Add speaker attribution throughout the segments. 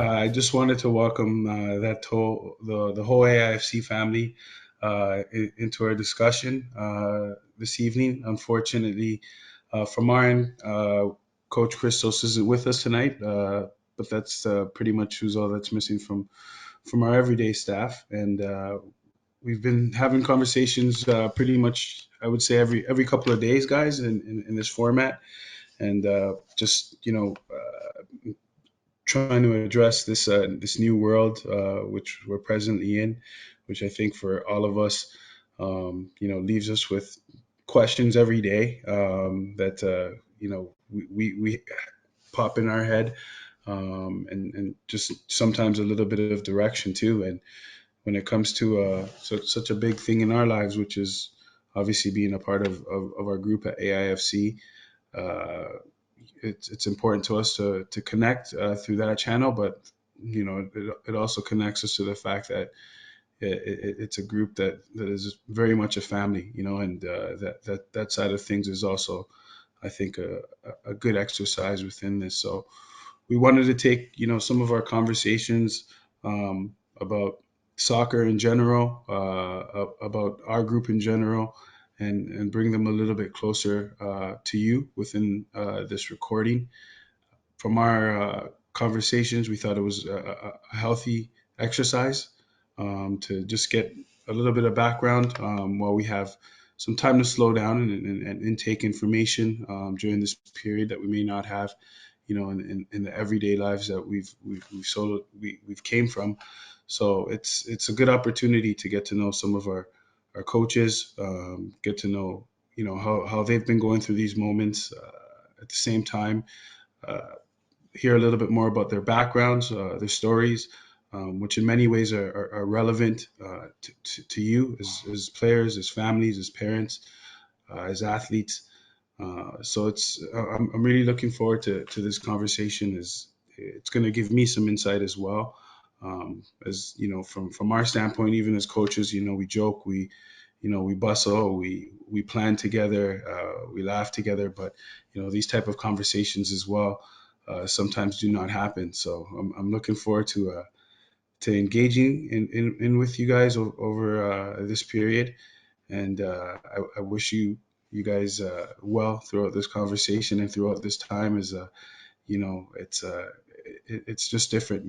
Speaker 1: I just wanted to welcome the whole AIFC family into our discussion this evening. Unfortunately, from our end, Coach Christos isn't with us tonight, but that's pretty much who's all that's missing from our everyday staff. And we've been having conversations pretty much, I would say, every couple of days, guys, in this format, and just trying to address this new world which we're presently in, which I think for all of us, leaves us with questions every day that we pop in our head, and just sometimes a little bit of direction too. And when it comes to such a big thing in our lives, which is obviously being a part of our group at AIFC, uh, it's important to us to connect through that channel, but it also connects us to the fact that it's a group that is very much a family, and that side of things is also, I think, a good exercise within this. So we wanted to take some of our conversations about soccer in general, about our group in general, and bring them a little bit closer to you within this recording. From our conversations, we thought it was a healthy exercise to just get a little bit of background while we have some time to slow down and intake information during this period that we may not have, in the everyday lives that we've came from. So it's a good opportunity to get to know some of our coaches, get to know how they've been going through these moments. At the same time, uh, hear a little bit more about their backgrounds, their stories, which in many ways are relevant to you as players, as families, as parents, as athletes. So I'm really looking forward to this conversation. Is It's going to give me some insight as well. As from our standpoint, even as coaches, we joke, we bustle, we plan together, we laugh together, but these type of conversations as well sometimes do not happen. So I'm looking forward to engaging in with you guys over this period, and I wish you guys well throughout this conversation and throughout this time. As it's it's just different.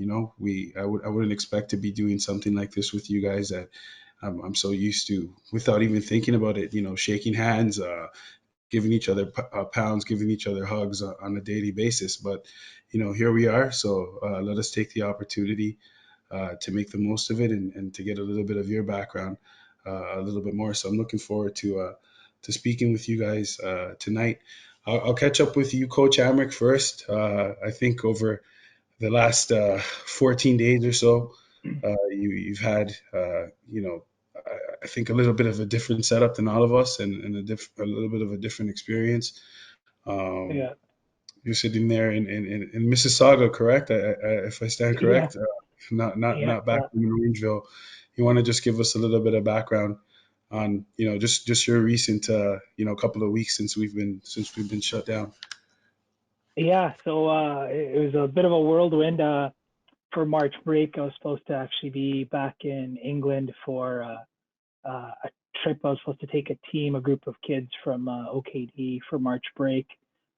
Speaker 1: I wouldn't expect to be doing something like this with you guys that I'm so used to, without even thinking about it. Shaking hands, giving each other pounds, giving each other hugs on a daily basis. But here we are. So let us take the opportunity to make the most of it, and to get a little bit of your background a little bit more. So I'm looking forward to speaking with you guys tonight. I'll catch up with you, Coach Amrik, first. I think over the last 14 days or so, you've had, I think a little bit of a different setup than all of us, and a little bit of a different experience. Um,
Speaker 2: Yeah,
Speaker 1: you're sitting there in Mississauga, correct? If I stand
Speaker 2: yeah,
Speaker 1: correct,
Speaker 2: yeah.
Speaker 1: not back in Orangeville. You want to just give us a little bit of background on just your recent couple of weeks since we've been shut down.
Speaker 2: Yeah. So it was a bit of a whirlwind for March break. I was supposed to actually be back in England for a trip. I was supposed to take a group of kids from OKD for March break,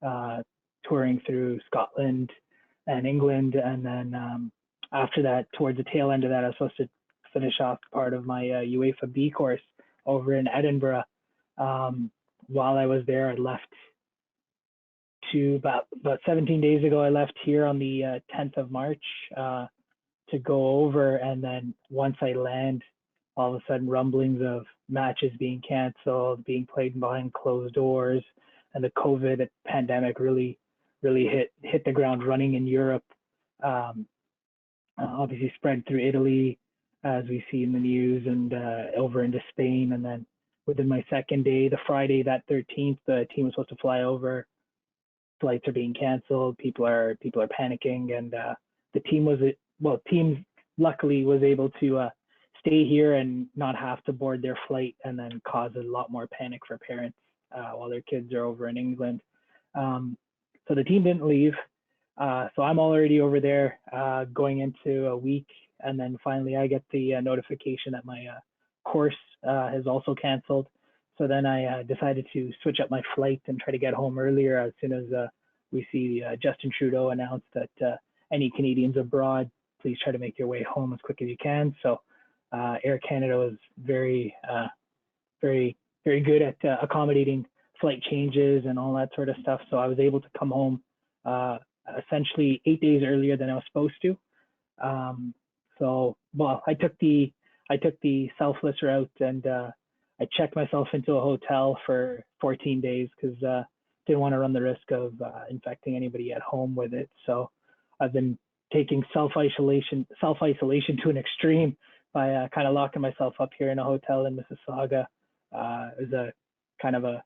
Speaker 2: uh, touring through Scotland and England, and then after that, towards the tail end of that, I was supposed to finish off part of my UEFA B course over in Edinburgh. Um, while I was there, I left to about 17 days ago. I left here on the 10th of March uh, to go over, and then once I land, all of a sudden rumblings of matches being canceled, being played behind closed doors, and the COVID pandemic really hit the ground running in Europe. Um, Obviously spread through Italy, as we see in the news, and over into Spain, and then within my second day, the Friday that 13th, the team was supposed to fly over. Flights are being canceled. People are panicking, and the team was well. Teams luckily was able to stay here and not have to board their flight, and then cause a lot more panic for parents while their kids are over in England. Um, so the team didn't leave. So I'm already over there going into a week. And then finally, I get the notification that my course has also canceled. So then I decided to switch up my flight and try to get home earlier as soon as we see Justin Trudeau announced that any Canadians abroad, please try to make your way home as quick as you can. So Air Canada was very, very good at accommodating flight changes and all that sort of stuff. So I was able to come home uh, essentially 8 days earlier than I was supposed to. Well, I took the selfless route and I checked myself into a hotel for 14 days because didn't want to run the risk of infecting anybody at home with it. So I've been taking self isolation to an extreme by kind of locking myself up here in a hotel in Mississauga. It was a kind of a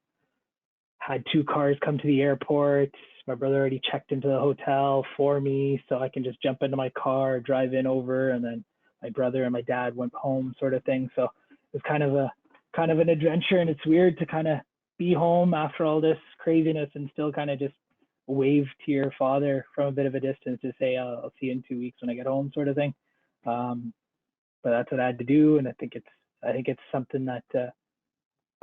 Speaker 2: had two cars come to the airport. My brother already checked into the hotel for me, so I can just jump into my car, drive in over, and then my brother and my dad went home, sort of thing. So it was kind of an adventure, and it's weird to kind of be home after all this craziness and still kind of just wave to your father from a bit of a distance to say, I'll see you in 2 weeks when I get home, sort of thing. Um, but that's what I had to do, and I think it's something that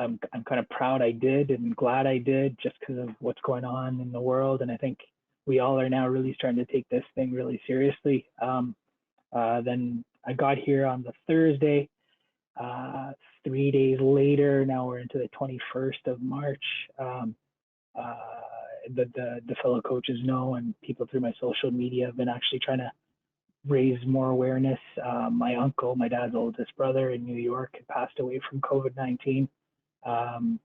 Speaker 2: I'm kind of proud I did and glad I did just because of what's going on in the world. And I think we all are now really starting to take this thing really seriously. Then I got here on the Thursday. 3 days later, now we're into the 21st of March. Uh, the fellow coaches know, and people through my social media have been actually trying to raise more awareness. My uncle, my dad's oldest brother in New York, had passed away from COVID-19. Um,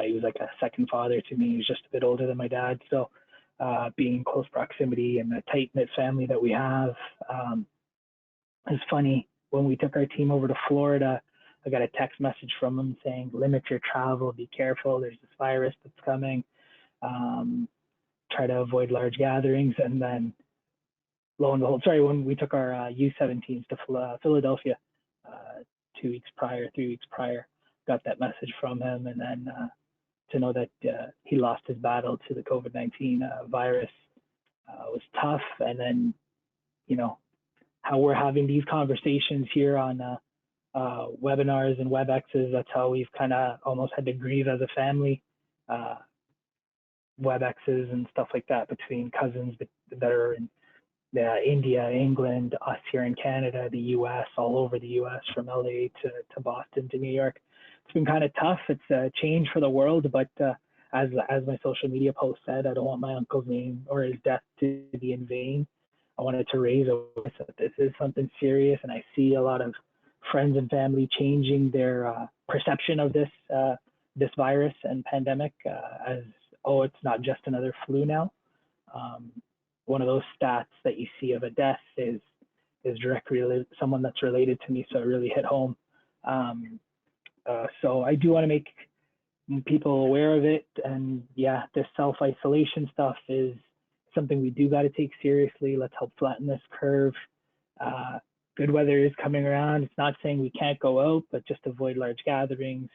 Speaker 2: he was like a second father to me. He was just a bit older than my dad. So being in close proximity and the tight knit family that we have, it's funny. When we took our team over to Florida, I got a text message from him saying, limit your travel, be careful. There's this virus that's coming. Um, Try to avoid large gatherings. And then lo and behold, sorry, when we took our U17s to Philadelphia 2 weeks prior, 3 weeks prior, got that message from him. And then to know that he lost his battle to the COVID-19 virus was tough. And then, you know, how we're having these conversations here on webinars and WebExes, that's how we've kind of almost had to grieve as a family. Uh, WebExes and stuff like that between cousins that are in India, England, us here in Canada, the US, all over the US, from LA to Boston to New York. It's been kind of tough. It's a change for the world, but as my social media post said, I don't want my uncle's name or his death to be in vain. I wanted to raise awareness that this is something serious, and I see a lot of friends and family changing their perception of this virus and pandemic as, oh, it's not just another flu now. Um, One of those stats that you see of a death is directly someone that's related to me, so it really hit home. So I do want to make people aware of it, and yeah, this self-isolation stuff is something we do got to take seriously. Let's help flatten this curve. Uh, Good weather is coming around. It's not saying we can't go out, but just avoid large gatherings.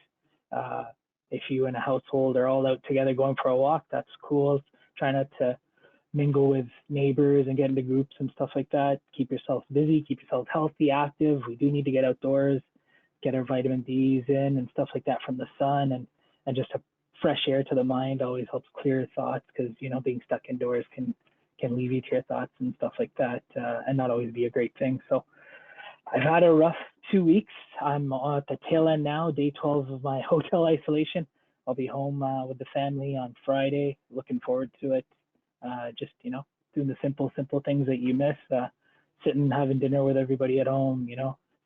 Speaker 2: Uh, if you and a household are all out together going for a walk, that's cool. Try not to mingle with neighbors and get into groups and stuff like that. Keep yourself busy, keep yourself healthy, active. We do need to get outdoors, get our vitamin D's in and stuff like that from the sun, and just a fresh air to the mind always helps clear thoughts, because being stuck indoors can leave you to your thoughts and stuff like that, and not always be a great thing. So I've had a rough 2 weeks. I'm at the tail end now, day 12 of my hotel isolation. I'll be home with the family on Friday. Looking forward to it. Just doing the simple things that you miss. Sitting having dinner with everybody at home.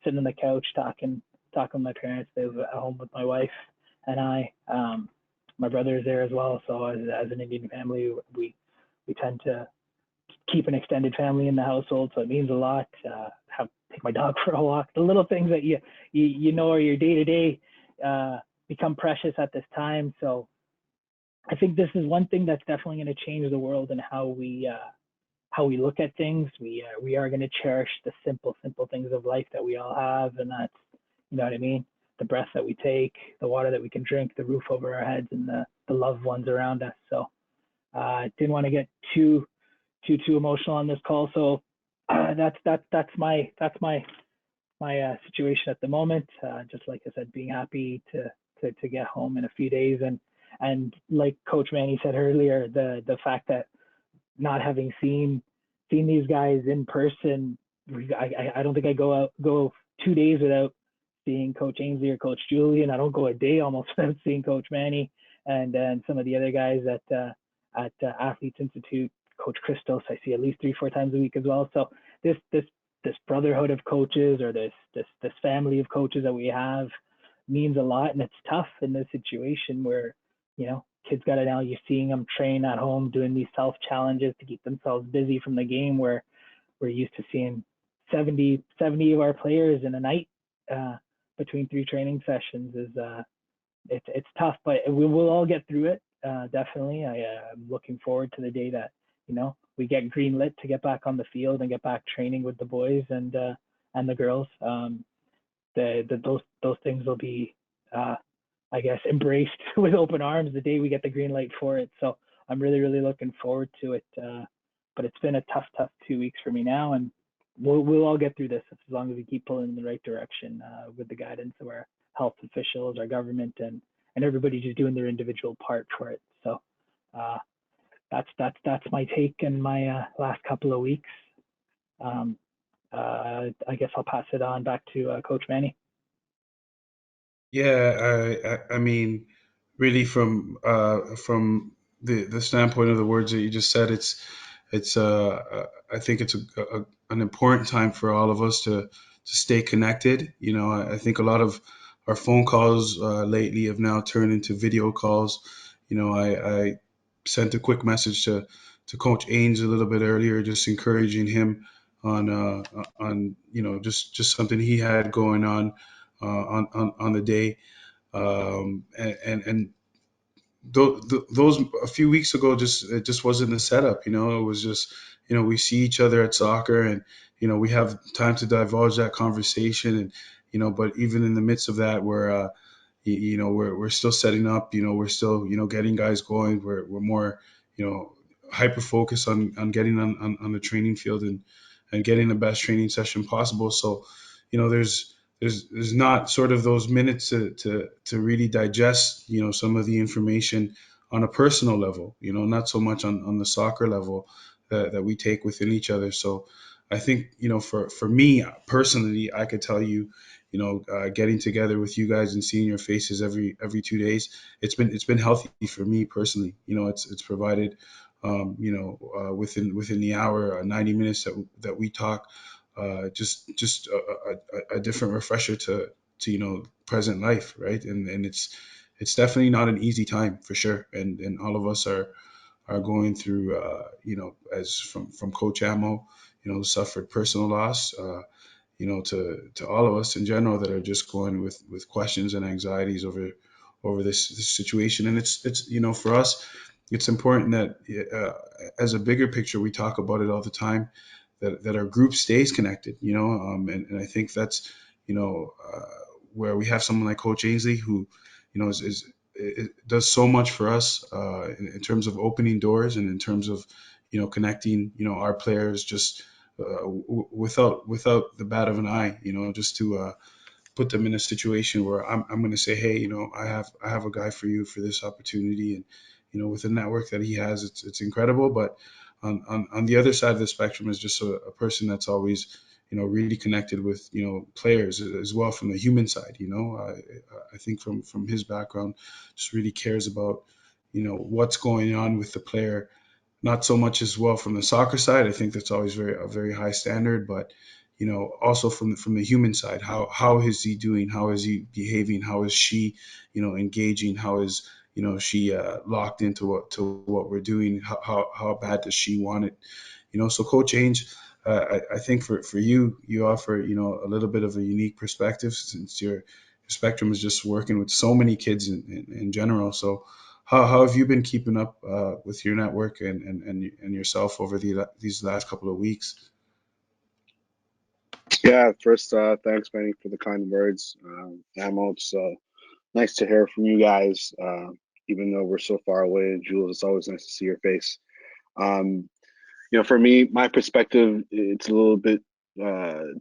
Speaker 2: Sitting on the couch talking with my parents. They live at home with my wife and I. My brother is there as well. So as an Indian family, we tend to keep an extended family in the household, so it means a lot. Take my dog for a walk. The little things that you know are your day to day become precious at this time. So I think this is one thing that's definitely going to change the world and how we look at things. We are going to cherish the simple things of life that we all have, and that's, what I mean. The breath that we take, the water that we can drink, the roof over our heads, and the loved ones around us. So I didn't want to get too too emotional on this call. So that's my situation at the moment. Just like I said, being happy to get home in a few days, and like Coach Manny said earlier, the fact that not having seen these guys in person, I don't think I go 2 days without seeing Coach Ainsley or Coach Julien. I don't go a day almost without seeing Coach Manny and some of the other guys at Athletes Institute. Coach Christos, I see at least 3-4 times a week as well. So this brotherhood of coaches, or this family of coaches that we have, means a lot, and it's tough in this situation where kids got to, now you're seeing them train at home doing these self challenges to keep themselves busy from the game, where we're used to seeing 70 of our players in a night, uh, between 3 training sessions. Is It's tough, but we will all get through it. Definitely, I'm looking forward to the day that we get green lit to get back on the field and get back training with the boys and the girls. Those things will be, uh, I guess, embraced with open arms the day we get the green light for it. So I'm really looking forward to it. But it's been a tough 2 weeks for me now, and we'll all get through this as long as we keep pulling in the right direction, with the guidance of our health officials, our government, and everybody just doing their individual part for it. So uh, that's my take and my last couple of weeks. Um, I guess I'll pass it on back to Coach Manny.
Speaker 1: Yeah, I mean, really from the standpoint of the words that you just said, it's I think it's an important time for all of us to stay connected. I think a lot of our phone calls lately have now turned into video calls. I sent a quick message to Coach Ains a little bit earlier, just encouraging him on just something he had going on the day. And those a few weeks ago, just it just wasn't the setup. It was just, we see each other at soccer, and we have time to divulge that conversation. And but even in the midst of that, we're still setting up. We're still getting guys going. We're more you know hyper focused on getting on the training field, and getting the best training session possible. So there's not sort of those minutes to really digest some of the information on a personal level, not so much on the soccer level that we take within each other. So I think for me personally, I could tell you, getting together with you guys and seeing your faces every 2 days, it's been healthy for me personally. It's provided within the hour, 90 minutes that we talk, just a different refresher to present life, right? And it's definitely not an easy time for sure, and all of us are going through, as from Coach Amo, suffered personal loss, to all of us in general that are just going with questions and anxieties over this situation. And it's for us, it's important that, as a bigger picture, we talk about it all the time, that our group stays connected. And I think that's where we have someone like Coach Ainsley, who does so much for us, in terms of opening doors, and in terms of connecting our players, just without the bat of an eye, just to put them in a situation where I'm going to say, hey, I have a guy for you for this opportunity. And with the network that he has, it's incredible. But on the other side of the spectrum is just a person that's always really connected with players as well, from the human side. I think from his background, just really cares about what's going on with the player, not so much as well from the soccer side. I think that's always a very high standard, but also from the human side, how is he doing? How is he behaving? How is she, engaging? How is she locked into what we're doing? How bad does she want it? So Coach Ainge, I think for you offer a little bit of a unique perspective, since your spectrum is just working with so many kids in general. So how have you been keeping up with your network and yourself over these last couple of weeks?
Speaker 3: Yeah, first, thanks, Manny, for the kind words. Amo, it's nice to hear from you guys, even though we're so far away. And Jules, it's always nice to see your face. Um, For me, my perspective, it's a little bit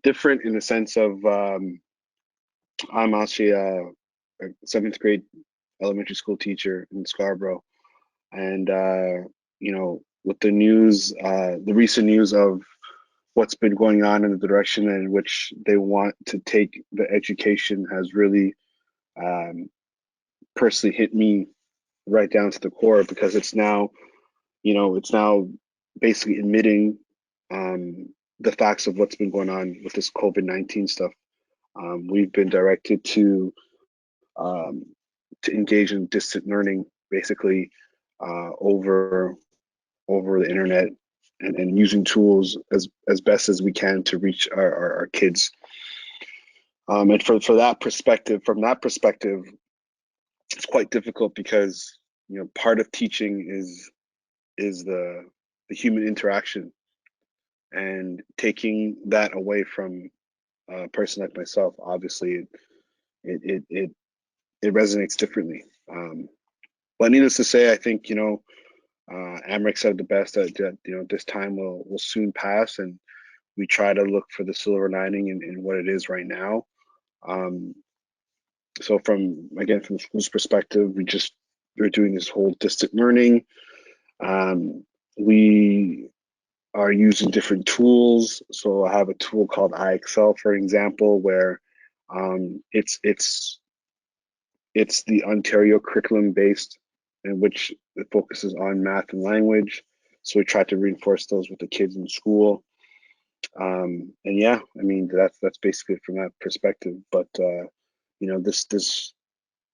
Speaker 3: different in the sense of I'm actually a seventh grade elementary school teacher in Scarborough, and with the news, the recent news of what's been going on in the direction in which they want to take the education has really um, personally hit me right down to the core because it's now basically admitting um, the facts of what's been going on with this COVID-19 stuff. We've been directed um, to engage in distant learning, basically over the internet, and using tools as best as we can to reach our kids. And for that perspective, from that perspective, it's quite difficult because part of teaching is the human interaction, and taking that away from a person like myself, obviously it it it resonates differently. But needless to say, I think Amrik said the best that this time will soon pass, and we try to look for the silver lining in what it is right now. Um, so from the school's perspective, we're doing this whole distant learning. Um, we are using different tools. So I have a tool called IXL, for example, where it's the Ontario curriculum based, in which it focuses on math and language. So we try to reinforce those with the kids in school. And yeah, I mean that's basically it from that perspective. But this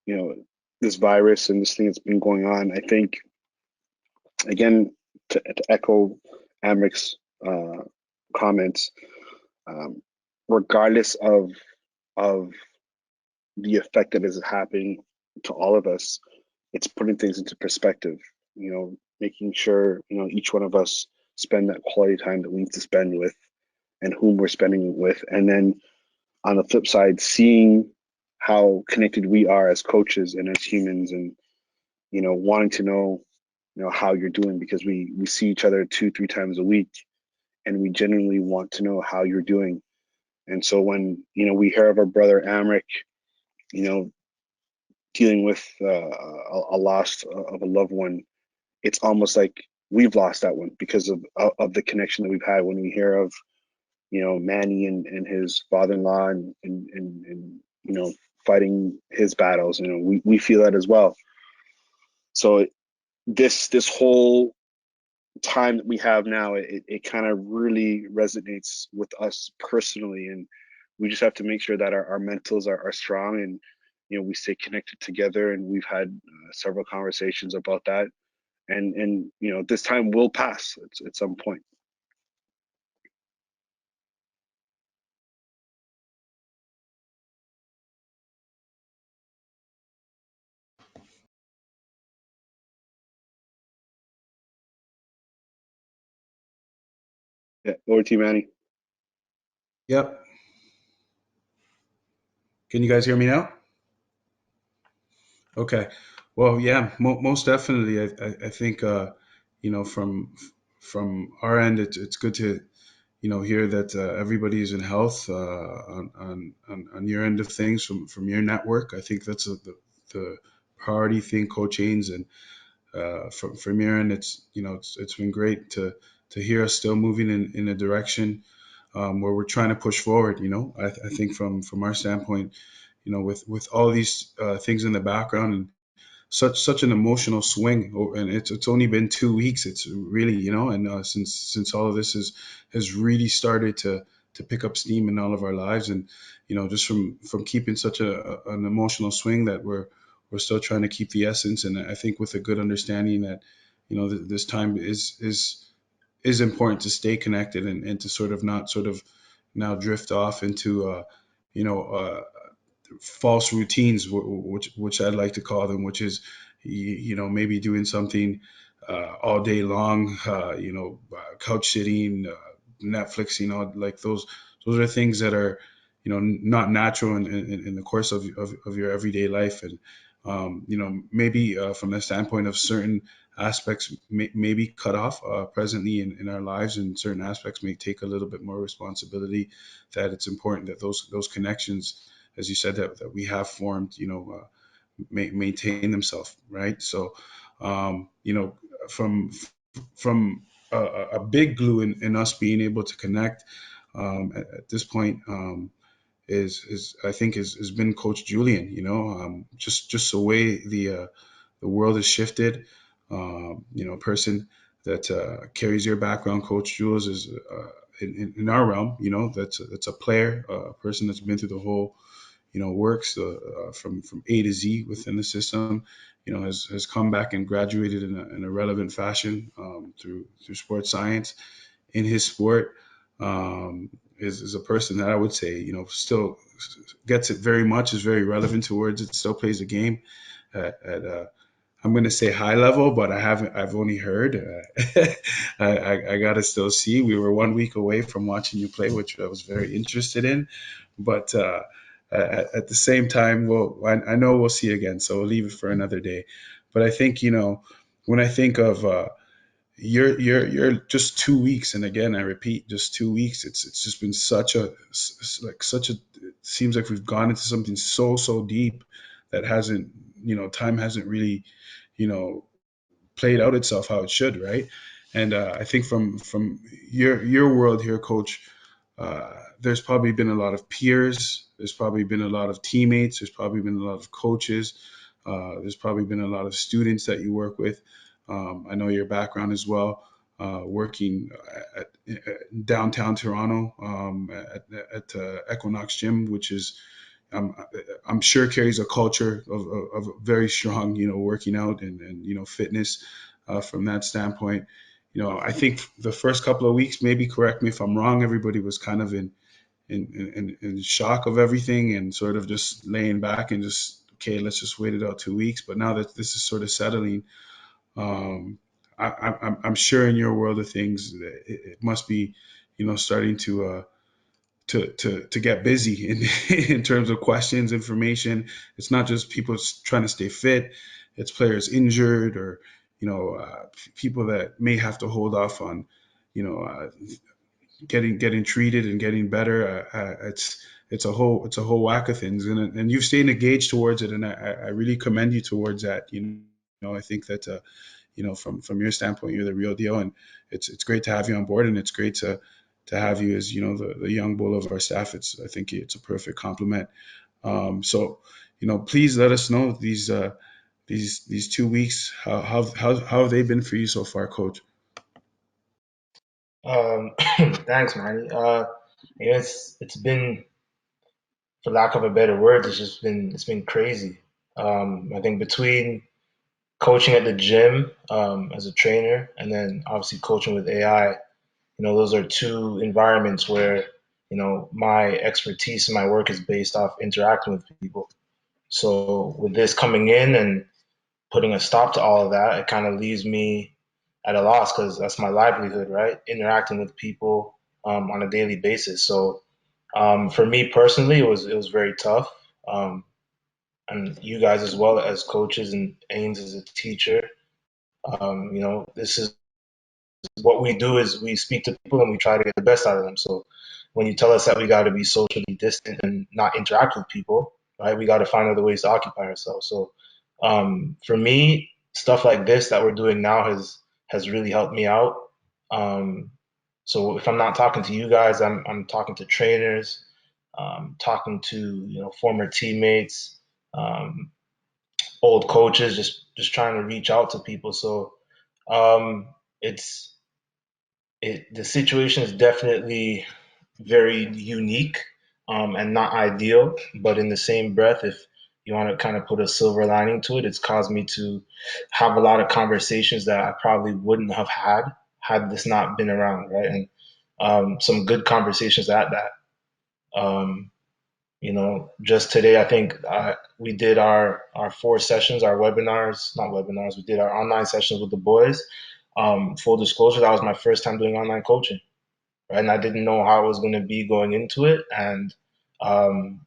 Speaker 3: you know this virus and this thing that's been going on, I think again to echo Amrik's comments, um, regardless of the effect that is happening to all of us, it's putting things into perspective. Making sure each one of us spend that quality time that we need to spend with and whom we're spending it with, and then on the flip side, seeing how connected we are as coaches and as humans, and wanting to know how you're doing, because we see each other 2-3 times a week, and we genuinely want to know how you're doing. And so when we hear of our brother Amrik, you know, dealing with a loss of a loved one, it's almost like we've lost that one because of the connection that we've had when we hear of Manny and his father-in-law, and fighting his battles. We feel that as well. So this whole time that we have now, it kind of really resonates with us personally, and we just have to make sure that our mentals are strong, and we stay connected together. And we've had several conversations about that, and this time will pass at some point. Yeah, over to you, Manny.
Speaker 1: Yep. Can you guys hear me now? Okay. Well, yeah, most definitely. I think from our end, it's good to hear that everybody is in health on your end of things from your network. I think that's the priority thing, Coach Haynes, and from your end, it's been great to hear us still moving in a direction where we're trying to push forward. I think from our standpoint, with all these things in the background and such an emotional swing, and it's only been 2 weeks. It's really and since all of this has really started to pick up steam in all of our lives, and just from keeping such an emotional swing, that we're still trying to keep the essence. And I think with a good understanding that this time is important to stay connected, and to not now drift off into you know uh, false routines, which I'd like to call them, which is maybe doing something all day long, couch sitting, Netflixing, all like those are things that are not natural in the course of your everyday life. And maybe from the standpoint of certain aspects may be cut off presently in our lives, and certain aspects may take a little bit more responsibility. That it's important that those connections, as you said, that we have formed, maintain themselves, right? So, from a big glue in us being able to connect at this point, is I think has been Coach Julien. Just the way the world has shifted. A person that carries your background, Coach Jules, is in our realm. That's a player, a person that's been through the whole works from A to Z within the system. Has come back and graduated in a relevant fashion through sports science in his sport. Is a person that I would say still gets it very much, is very relevant towards it, still plays the game at I'm going to say high level, but I've only heard. I got to still see. We were 1 week away from watching you play, which I was very interested in. But at the same time, well, I know we'll see again, so we'll leave it for another day. But I think, when I think of you're just 2 weeks, and again, I repeat, just 2 weeks. It's just been such a. It seems like we've gone into something so deep that hasn't, time hasn't really, you know, played out itself how it should, right? And I think from your world here, Coach, there's probably been a lot of peers. There's probably been a lot of teammates. There's probably been a lot of coaches. There's probably been a lot of students that you work with. I know your background as well, working at downtown Toronto at Equinox Gym, which is I'm, I'm sure carries a culture of very strong, working out and fitness from that standpoint. I think the first couple of weeks, maybe correct me if I'm wrong, everybody was kind of in shock of everything and sort of just laying back and just, okay, let's just wait it out 2 weeks. But now that this is sort of settling, um, I'm sure in your world of things, it must be, starting to get busy in in terms of questions, information. It's not just people trying to stay fit; it's players injured or people that may have to hold off on you know uh, getting treated and getting better. It's a whole whack of things, and you've stayed engaged towards it, and I really commend you towards that. I think that from your standpoint, you're the real deal, and it's great to have you on board, and it's great to have you as the young bull of our staff. I think it's a perfect compliment. So please let us know these 2 weeks, how have they been for you so far, Coach?
Speaker 4: Thanks, Manny. It's been, for lack of a better word, it's been crazy. I think between coaching at the gym as a trainer, and then obviously coaching with AI, those are two environments where my expertise and my work is based off interacting with people. So with this coming in and putting a stop to all of that, it kind of leaves me at a loss because that's my livelihood, right? Interacting with people on a daily basis. So for me personally, it was very tough, and you guys as well as coaches and Ains as a teacher. This is what we do is we speak to people and we try to get the best out of them. So when you tell us that we got to be socially distant and not interact with people, right, we got to find other ways to occupy ourselves. So for me, stuff like this that we're doing now has really helped me out. Um, so if I'm not talking to you guys, I'm talking to trainers, talking to former teammates, um, old coaches, just trying to reach out to people. So um, it's the situation is definitely very unique and not ideal, but in the same breath, if you want to kind of put a silver lining to it, it's caused me to have a lot of conversations that I probably wouldn't have had this not been around, right? And some good conversations at that. Um, just today, I think we did our 4 sessions, our webinars, not webinars, we did our online sessions with the boys. Full disclosure, that was my first time doing online coaching, right? And I didn't know how I was going to be going into it. And um,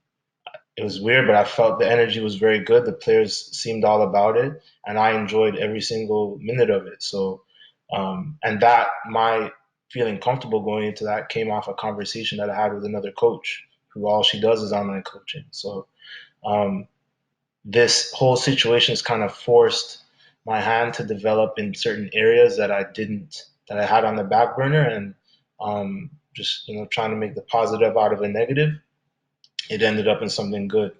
Speaker 4: it was weird, but I felt the energy was very good. The players seemed all about it, and I enjoyed every single minute of it. So, and that my feeling comfortable going into that came off a conversation that I had with another coach who all she does is online coaching. So, um, this whole situation has kind of forced my hand to develop in certain areas that that I had on the back burner, and just trying to make the positive out of a negative. It ended up in something good.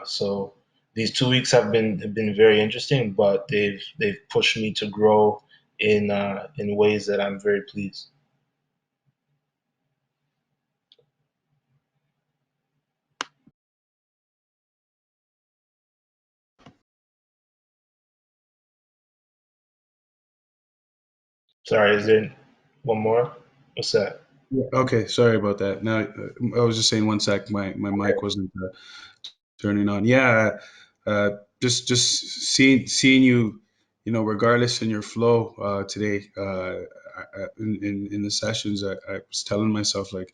Speaker 4: So these 2 weeks have been very interesting, but they've pushed me to grow in ways that I'm very pleased. Sorry, is there one more? What's that?
Speaker 1: Yeah, okay, sorry about that. Now, I was just saying one sec. My mic wasn't turning on. Yeah, uh, just seeing you, regardless in your flow today, in the sessions, I was telling myself like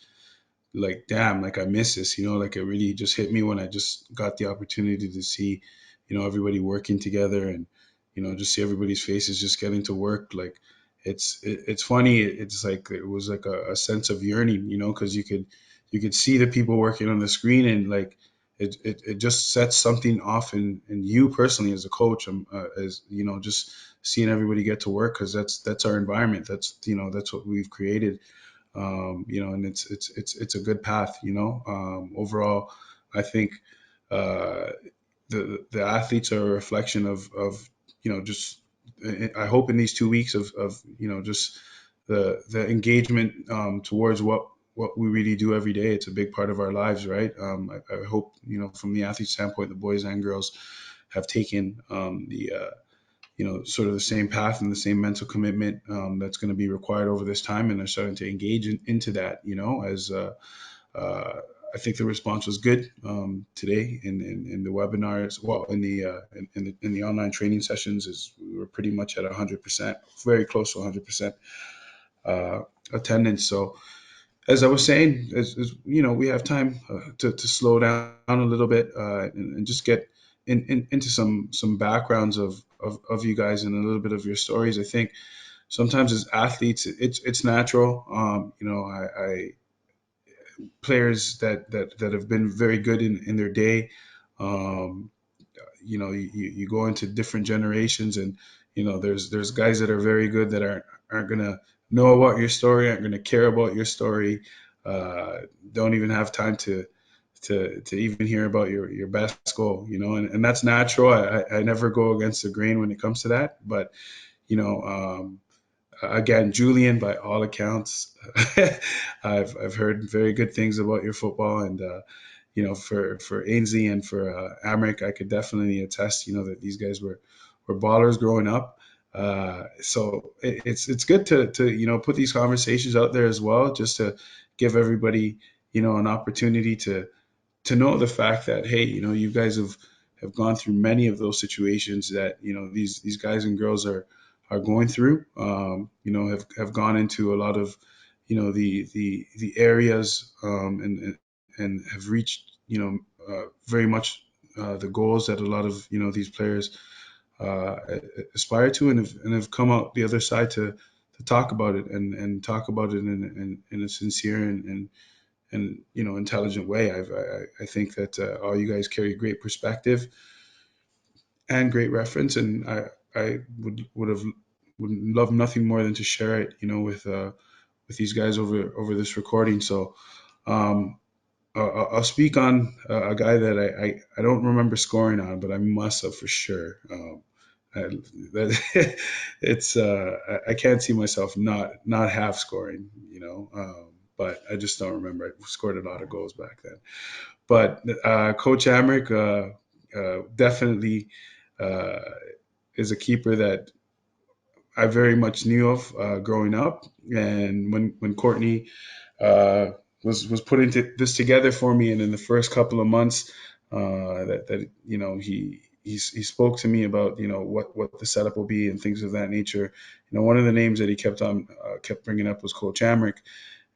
Speaker 1: damn, like I miss this, like it really just hit me when I just got the opportunity to see, everybody working together, and just see everybody's faces just getting to work. Like it's funny. It's like it was like a sense of yearning, because you could see the people working on the screen, and like it just sets something off in you personally as a coach, as just seeing everybody get to work, because that's our environment. That's what we've created, and it's a good path. Overall, I think uh, the athletes are a reflection of just, I hope in these 2 weeks of just the engagement towards what we really do every day. It's a big part of our lives, right? I hope from the athlete standpoint, the boys and girls have taken the sort of the same path and the same mental commitment that's going to be required over this time, and they're starting to engage into that. As uh, I think the response was good today in the webinars. Well, in the online training sessions, is we were pretty much at 100%, very close to 100% uh, attendance. So as I was saying, as we have time to slow down a little bit, and just get into some backgrounds of you guys and a little bit of your stories. I think sometimes as athletes, it's natural. I players that have been very good in their day. Um, you go into different generations, and there's guys that are very good that aren't gonna know about your story, aren't gonna care about your story, uh, don't even have time to even hear about your best goal, and that's natural. I never go against the grain when it comes to that, but you know um, again, Julien, by all accounts, I've heard very good things about your football, and for Ainsley and for Amrik, I could definitely attest, that these guys were ballers growing up. So it's good to put these conversations out there as well, just to give everybody an opportunity to know the fact that, hey, you guys have gone through many of those situations that these guys and girls are going through. Have gone into a lot of the areas, and have reached very much the goals that a lot of these players uh, aspire to, and have come out the other side to talk about it, and talk about it in a sincere and intelligent way. I think that all you guys carry great perspective and great reference, and I would love nothing more than to share it, with these guys over this recording. So um, I'll speak on a guy that I don't remember scoring on, but I must have for sure. I, that it's I can't see myself not half scoring, but I just don't remember. I scored a lot of goals back then. But Coach Amrik definitely uh, is a keeper that I very much knew of growing up, and when Courtney uh, was putting this together for me, and in the first couple of months, that he spoke to me about what the setup will be and things of that nature. One of the names that he kept bringing up was Coach Amrik,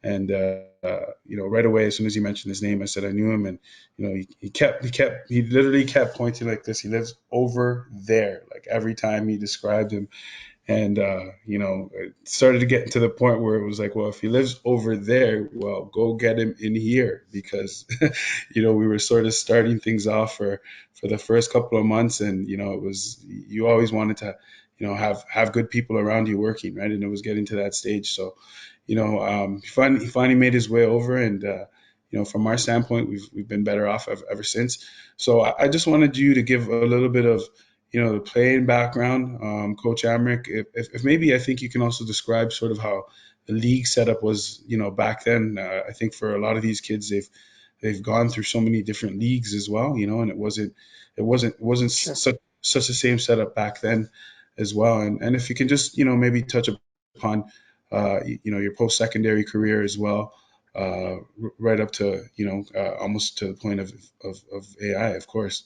Speaker 1: And right away, as soon as he mentioned his name, I said I knew him, and he literally kept pointing like this. He lives over there, like every time he described him. And it started to get to the point where it was like, well, if he lives over there, well, go get him in here, because we were sort of starting things off for the first couple of months. And it was, you always wanted to have good people around you working, right? And it was getting to that stage. So he finally made his way over. And from our standpoint, we've been better off ever since. So I just wanted you to give a little bit of the playing background, Coach Amrik. If maybe, I think you can also describe sort of how the league setup was, back then. I think for a lot of these kids, they've gone through so many different leagues as well, and it wasn't
Speaker 2: Sure.
Speaker 1: such the same setup back then as well. And if you can just maybe touch upon your post secondary career as well, right up to almost to the point of AI, of course.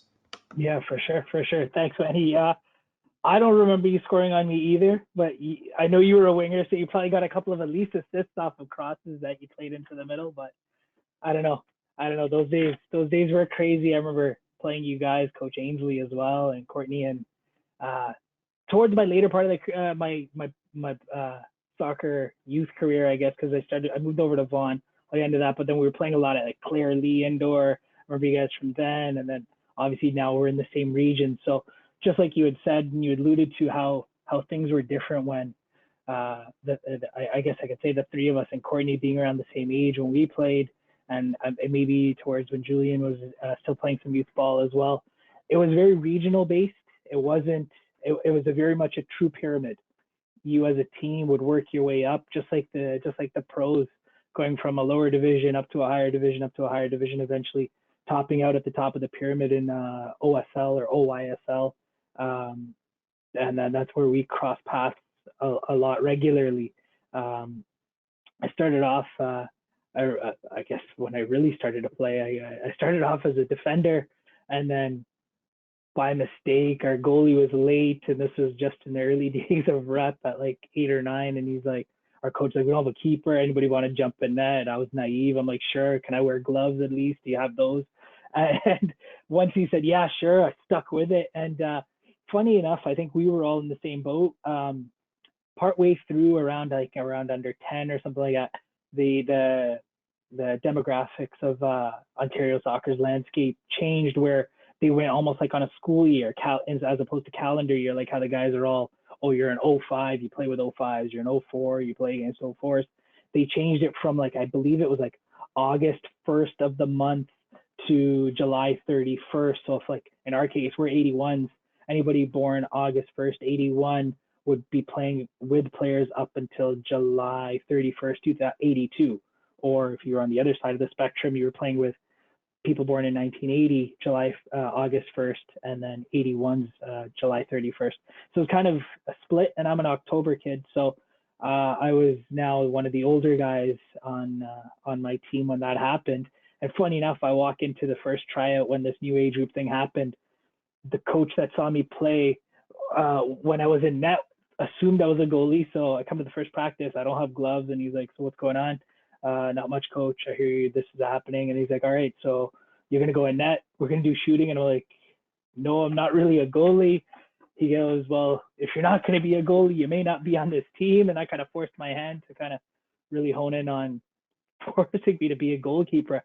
Speaker 2: Yeah, for sure, for sure. Thanks, Manny. I don't remember you scoring on me either, but I know you were a winger, so you probably got a couple of at least assists off of crosses that you played into the middle. But I don't know. I don't know. Those days were crazy. I remember playing you guys, Coach Ainsley as well, and Courtney. And uh, towards my later part of my soccer youth career, I guess, because I moved over to Vaughan by the end of that. But then we were playing a lot at like Clare Lee indoor. I remember you guys from then, and then obviously now we're in the same region. So just like you had said, and you had alluded to how things were different when I guess I could say the three of us and Courtney being around the same age when we played, and maybe towards when Julien was still playing some youth ball as well. It was very regional based. It wasn't. It was a very much a true pyramid. You as a team would work your way up, just like the pros, going from a lower division up to a higher division, up to a higher division, eventually topping out at the top of the pyramid in OSL or OYSL. Um, and then that's where we cross paths a lot regularly. Um, I started off, I guess when I really started to play, I started off as a defender, and then by mistake, our goalie was late, and this was just in the early days of rep at like 8 or 9, and he's like, our coach like, we don't have a keeper. Anybody want to jump in net? I was naive. I'm like, sure. Can I wear gloves at least? Do you have those? And once he said, yeah, sure, I stuck with it. And funny enough, I think we were all in the same boat. Partway through, around under 10 or something like that, the demographics of Ontario soccer's landscape changed, where they went almost like on a school year, as opposed to calendar year, like how the guys are all, oh, you're an 05, you play with 05s, you're an 04, you play against 04s. They changed it from, like, I believe it was like August 1st of the month to July 31st. So if, like, in our case, we're 81s, anybody born August 1st, 81 would be playing with players up until July 31st, 82. Or if you were on the other side of the spectrum, you were playing with people born in 1980, August 1st, and then 81's July 31st. So it's kind of a split, and I'm an October kid, so I was now one of the older guys on my team when that happened. And funny enough, I walk into the first tryout when this new age group thing happened. The coach that saw me play when I was in net assumed I was a goalie, so I come to the first practice. I don't have gloves, and he's like, "So what's going on?" Not much, coach. I hear you. This is happening. And he's like, all right, so you're going to go in net. We're going to do shooting. And I'm like, no, I'm not really a goalie. He goes, well, if you're not going to be a goalie, you may not be on this team. And I kind of forced my hand to kind of really hone in on forcing me to be a goalkeeper.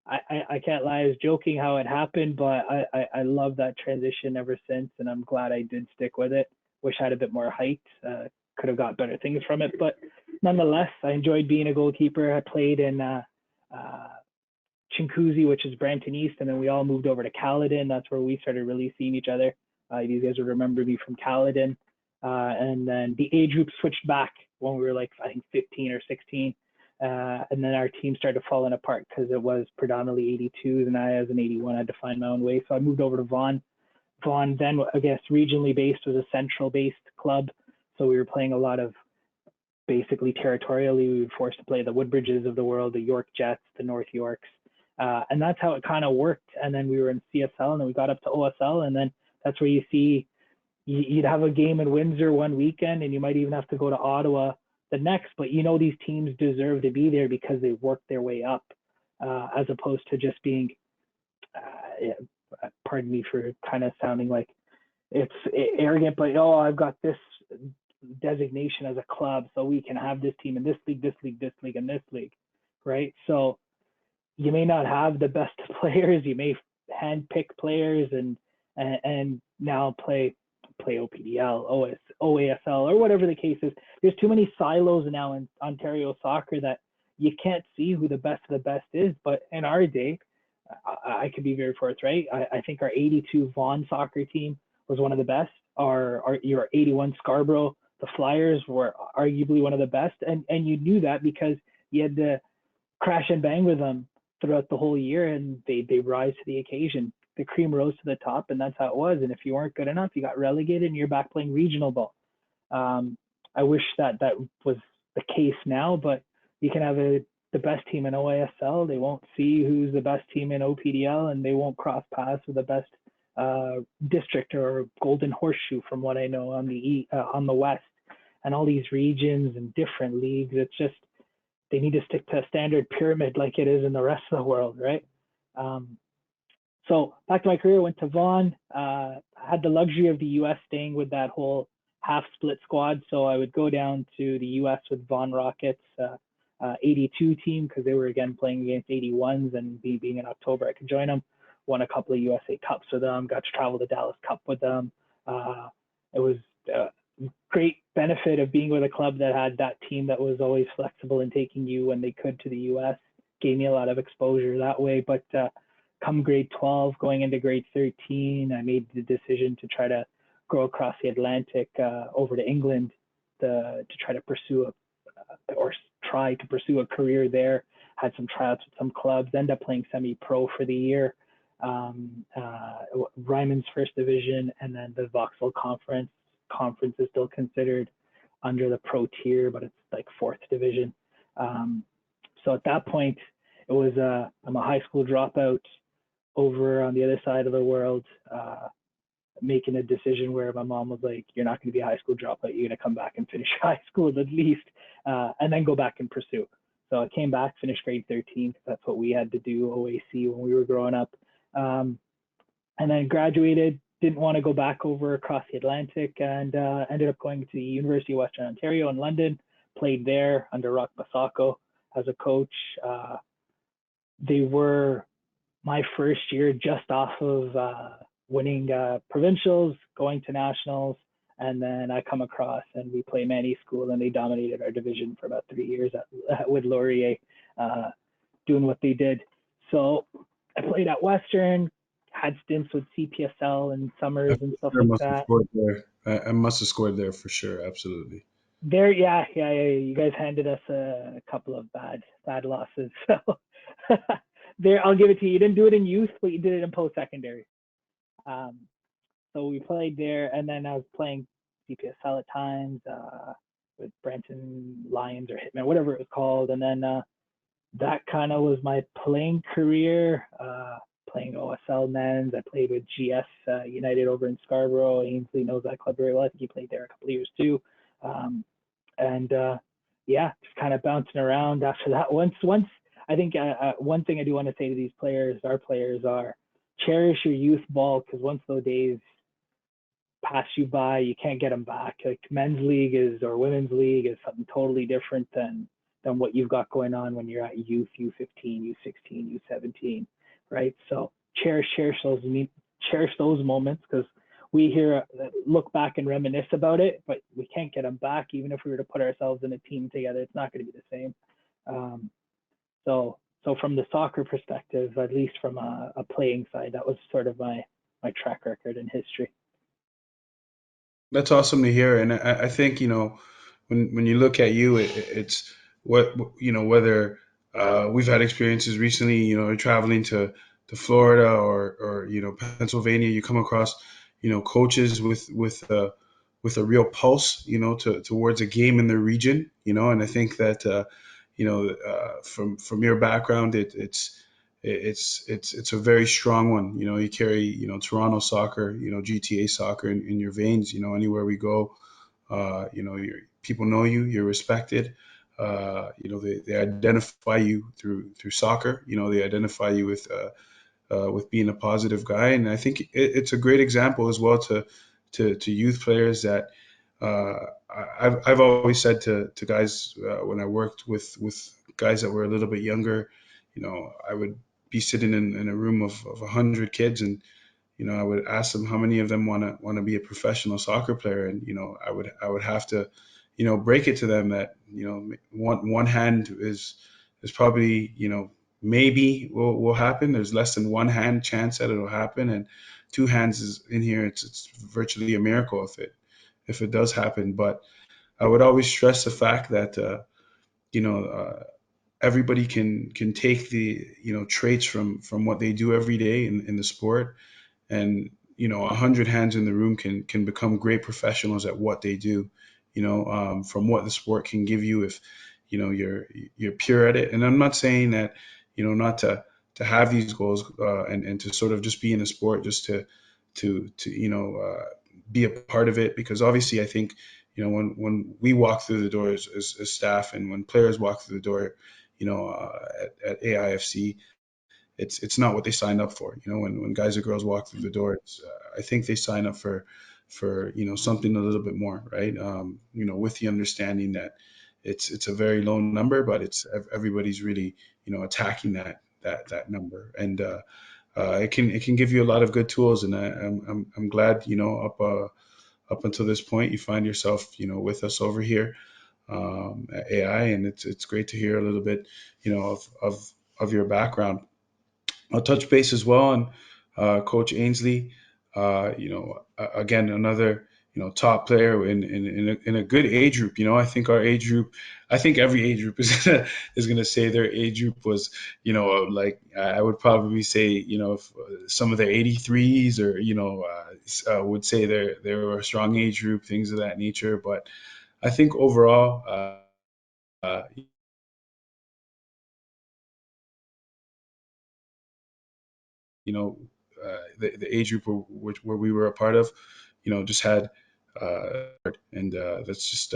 Speaker 2: I can't lie, I was joking how it happened, but I love that transition ever since, and I'm glad I did stick with it. Wish I had a bit more height, could have got better things from it, but nonetheless, I enjoyed being a goalkeeper. I played in Chinguacousy, which is Brampton East, and then we all moved over to Caledon. That's where we started really seeing each other. You guys would remember me from Caledon. And then the age group switched back when we were like, I think 15 or 16. And then our team started falling apart because it was predominantly 82s, and I, as an 81, had to find my own way. So I moved over to Vaughan. Vaughan then, I guess, regionally based, was a central based club. So we were playing a lot of, basically territorially, we were forced to play the Woodbridges of the world, the York Jets, the North Yorks. And that's how it kind of worked. And then we were in CSL, and then we got up to OSL, and then that's where you see you'd have a game in Windsor one weekend, and you might even have to go to Ottawa the next. But these teams deserve to be there because they worked their way up, as opposed to just being, yeah, pardon me for kind of sounding like it's arrogant, but I've got this designation as a club, so we can have this team in this league, this league, this league, and this league, right? So you may not have the best players, you may handpick players and now play OPDL, OASL, or whatever the case is. There's too many silos now in Ontario soccer that you can't see who the best of the best is. But in our day, I could be very forthright. I think our 82 Vaughan soccer team was one of the best. Your 81 Scarborough, the Flyers, were arguably one of the best. And you knew that because you had to crash and bang with them throughout the whole year, and they rise to the occasion. The cream rose to the top, and that's how it was. And if you weren't good enough, you got relegated and you're back playing regional ball. I wish that was the case now, but you can have the best team in OASL. They won't see who's the best team in OPDL, and they won't cross paths with the best district or golden horseshoe, from what I know, on the west, and all these regions and different leagues. It's just they need to stick to a standard pyramid like it is in the rest of the world, right? So back to my career, went to Vaughan, had the luxury of the U.S. staying with that whole half split squad. So I would go down to the U.S. with Vaughan Rockets, 82 team, because they were again playing against 81s, and being in October, I could join them. Won a couple of USA Cups with them, got to travel the Dallas Cup with them. It was great benefit of being with a club that had that team that was always flexible in taking you when they could to the U.S. Gave me a lot of exposure that way. But come grade 12, going into grade 13, I made the decision to try to go across the Atlantic over to England to try to pursue a career there. Had some tryouts with some clubs, ended up playing semi-pro for the year. Ryman's first division, and then the Vauxhall Conference. Conference is still considered under the pro tier, but it's like fourth division. So at that point, it was I'm a high school dropout over on the other side of the world, making a decision where my mom was like, "You're not going to be a high school dropout. You're going to come back and finish high school at least, and then go back and pursue." So I came back, finished grade 13, because that's what we had to do, OAC, when we were growing up, and then graduated. Didn't want to go back over across the Atlantic, and ended up going to the University of Western Ontario in London. Played there under Rock Basako as a coach. They were my first year just off of winning provincials, going to nationals, and then I come across and we play Manny School, and they dominated our division for about 3 years with Laurier, doing what they did. So I played at Western, had stints with CPSL and summers and stuff like that.
Speaker 1: I must have scored there for sure, absolutely.
Speaker 2: There, yeah. You guys handed us a couple of bad losses, so there, I'll give it to you. You didn't do it in youth, but you did it in post-secondary. So we played there, and then I was playing CPSL at times with Brenton Lions or Hitman, whatever it was called, and then that kind of was my playing career. Playing OSL men's. I played with GS United over in Scarborough. Ainsley knows that club very well. I think he played there a couple of years too. Yeah, just kind of bouncing around after that. Once I think one thing I do want to say to these players, our players, are cherish your youth ball, because once those days pass you by, you can't get them back. Like men's league or women's league is something totally different than what you've got going on when you're at youth, U15, U16, U17, right? So cherish those moments, because we here look back and reminisce about it, but we can't get them back. Even if we were to put ourselves in a team together, it's not going to be the same. So from the soccer perspective, at least from a playing side, that was sort of my track record in history.
Speaker 1: That's awesome to hear, and I think when you look at you, it's what whether we've had experiences recently, traveling to Florida or Pennsylvania, you come across coaches with a real pulse, towards a game in the region, and I think that from your background, it's a very strong one. You carry Toronto soccer, GTA soccer in your veins. Anywhere we go, People know you, you're respected. They identify you through soccer. They identify you with being a positive guy, and I think it's a great example as well to youth players that uh, I've always said to guys when I worked with guys that were a little bit younger. I would be sitting in a room of 100 kids, and I would ask them how many of them want to be a professional soccer player, and I would have to break it to them that one hand is probably maybe will happen. There's less than one hand chance that it'll happen, and two hands is in here. It's virtually a miracle if it does happen. But I would always stress the fact that you know uh, everybody can take the traits from what they do every day in the sport, and 100 hands in the room can become great professionals at what they do. From what the sport can give you if you're pure at it. And I'm not saying that not to have these goals and to sort of just be in the sport just to be a part of it, because obviously I think when we walk through the doors as staff, and when players walk through the door at AIFC, it's not what they signed up for. When guys or girls walk through the door, I think they sign up for something a little bit more, right? With the understanding that it's a very low number, but it's everybody's really attacking that number, and it can give you a lot of good tools, and I'm glad up until this point you find yourself with us over here at AI, and it's great to hear a little bit of your background. I'll touch base as well on Coach Ainsley. Again, another top player in a good age group. I think our age group, I think every age group is gonna say their age group was like I would probably say if, some of the 83s or would say they were a strong age group, things of that nature. But I think overall, you know, the age group where we were a part of, just had, and that's just,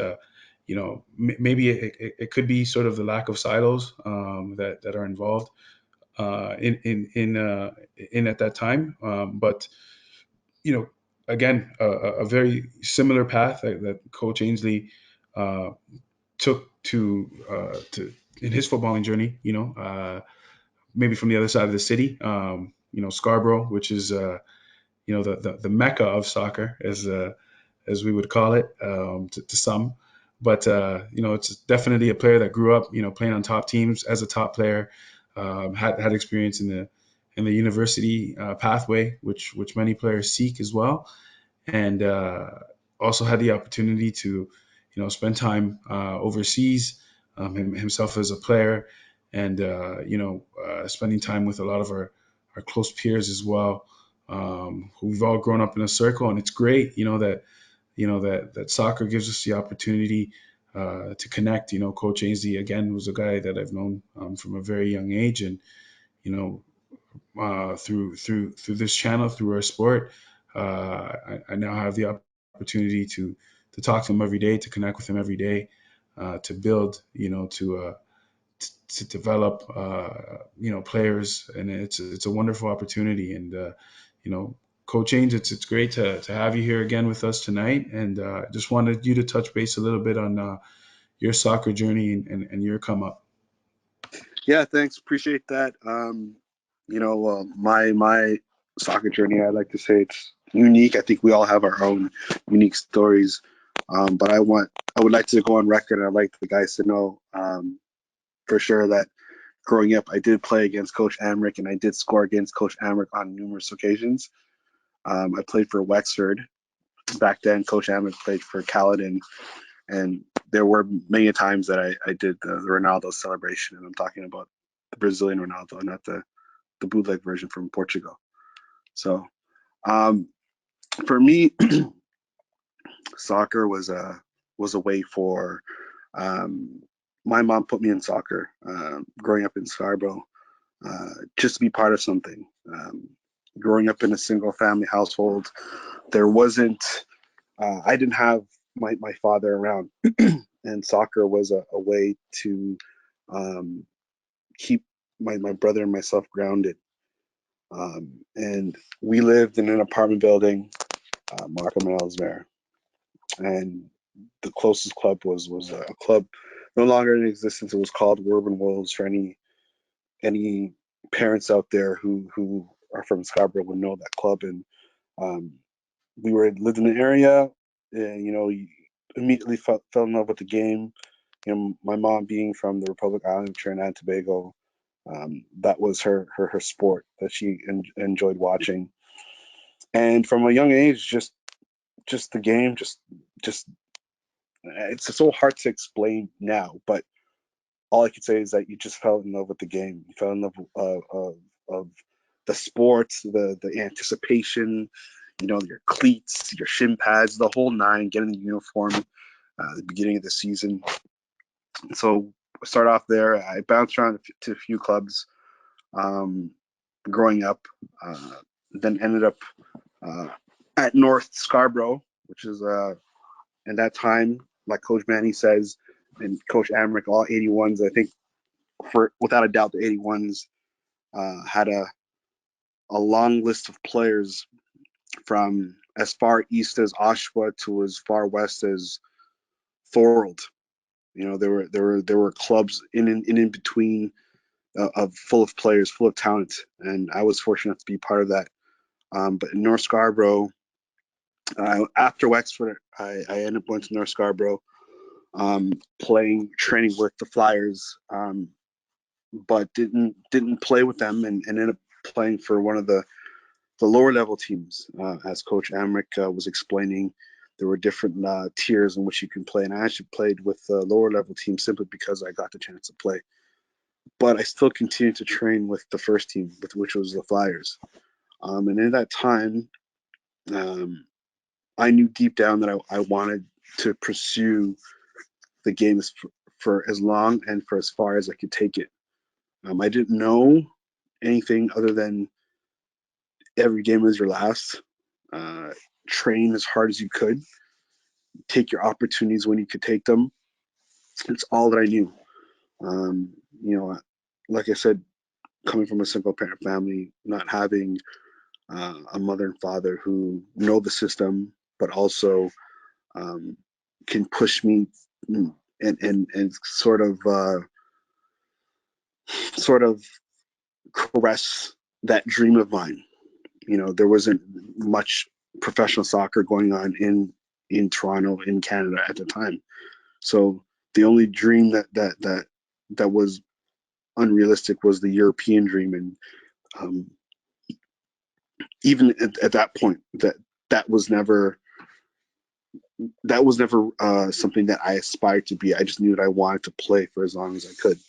Speaker 1: maybe it could be sort of the lack of silos that are involved in at that time. But, you know, again, a very similar path that Coach Ainsley uh, took to in his footballing journey, maybe from the other side of the city, Scarborough, which is the mecca of soccer, as we would call it to some. But it's definitely a player that grew up playing on top teams as a top player, had experience in the university pathway, which many players seek as well, and also had the opportunity to spend time overseas, himself as a player, and spending time with a lot of our close peers as well, who we've all grown up in a circle. And it's great that that soccer gives us the opportunity to connect. Coach Ainsley again was a guy that I've known from a very young age, and you know through this channel, through our sport, I now have the opportunity to talk to him every day, to connect with him every day, to build, to develop, players, and it's a wonderful opportunity. And Coach Ains, it's great to have you here again with us tonight, and just wanted you to touch base a little bit on your soccer journey and your come up.
Speaker 3: Yeah, thanks. Appreciate that. My soccer journey, I like to say it's unique. I think we all have our own unique stories. But I would like to go on record, and I'd like the guys to know for sure that growing up, I did play against Coach Amrik, and I did score against Coach Amrik on numerous occasions. I played for Wexford back then. Coach Amrik played for Caledon, and there were many times that I did the Ronaldo celebration, and I'm talking about the Brazilian Ronaldo, not the bootleg version from Portugal. So for me, soccer was a way for my mom put me in soccer growing up in Scarborough, just to be part of something. Growing up in a single family household, there wasn't I didn't have my father around, and soccer was a way to um, keep my brother and myself grounded. And we lived in an apartment building, Markham and Ellesmere, and the closest club was a club no longer in existence. It was called Urban Wolves. For any parents out there who are from Scarborough would know that club. And um, we lived in the area, and you immediately fell in love with the game. My mom being from the Republic Island of Trinidad and Tobago, that was her sport that she enjoyed watching. And from a young age, just the game, just it's so hard to explain now, but all I could say is that you just fell in love with the game. You fell in love of the sports, the anticipation, your cleats, your shin pads, the whole nine, getting the uniform at the beginning of the season. So start off there. I bounced around to a few clubs growing up, then ended up uh, at North Scarborough, which is in that time, like Coach Manny says, and Coach Amrik, all 81s. I think, without a doubt, the 81s had a long list of players from as far east as Oshawa to as far west as Thorold. There were clubs in between, of full of players, full of talent, and I was fortunate to be part of that. But in North Scarborough, after Wexford, I ended up going to North Scarborough, training with the Flyers, but didn't play with them, and ended up playing for one of the lower level teams. As Coach Amrik was explaining, there were different tiers in which you can play, and I actually played with the lower level team simply because I got the chance to play. But I still continued to train with the first team, which was the Flyers. And in that time, um, I knew deep down that I wanted to pursue the games for as long and for as far as I could take it. I didn't know anything other than every game is your last. Uh, Train as hard as you could. Take your opportunities when you could take them. It's all that I knew. Um, you know, like I said, coming from a single parent family, not having a mother and father who know the system, but also um, can push me and sort of caress that dream of mine. There wasn't much professional soccer going on in Toronto, in Canada at the time. So the only dream that was unrealistic was the European dream, and um, even at that point, that was never something that I aspired to be. I just knew that I wanted to play for as long as I could.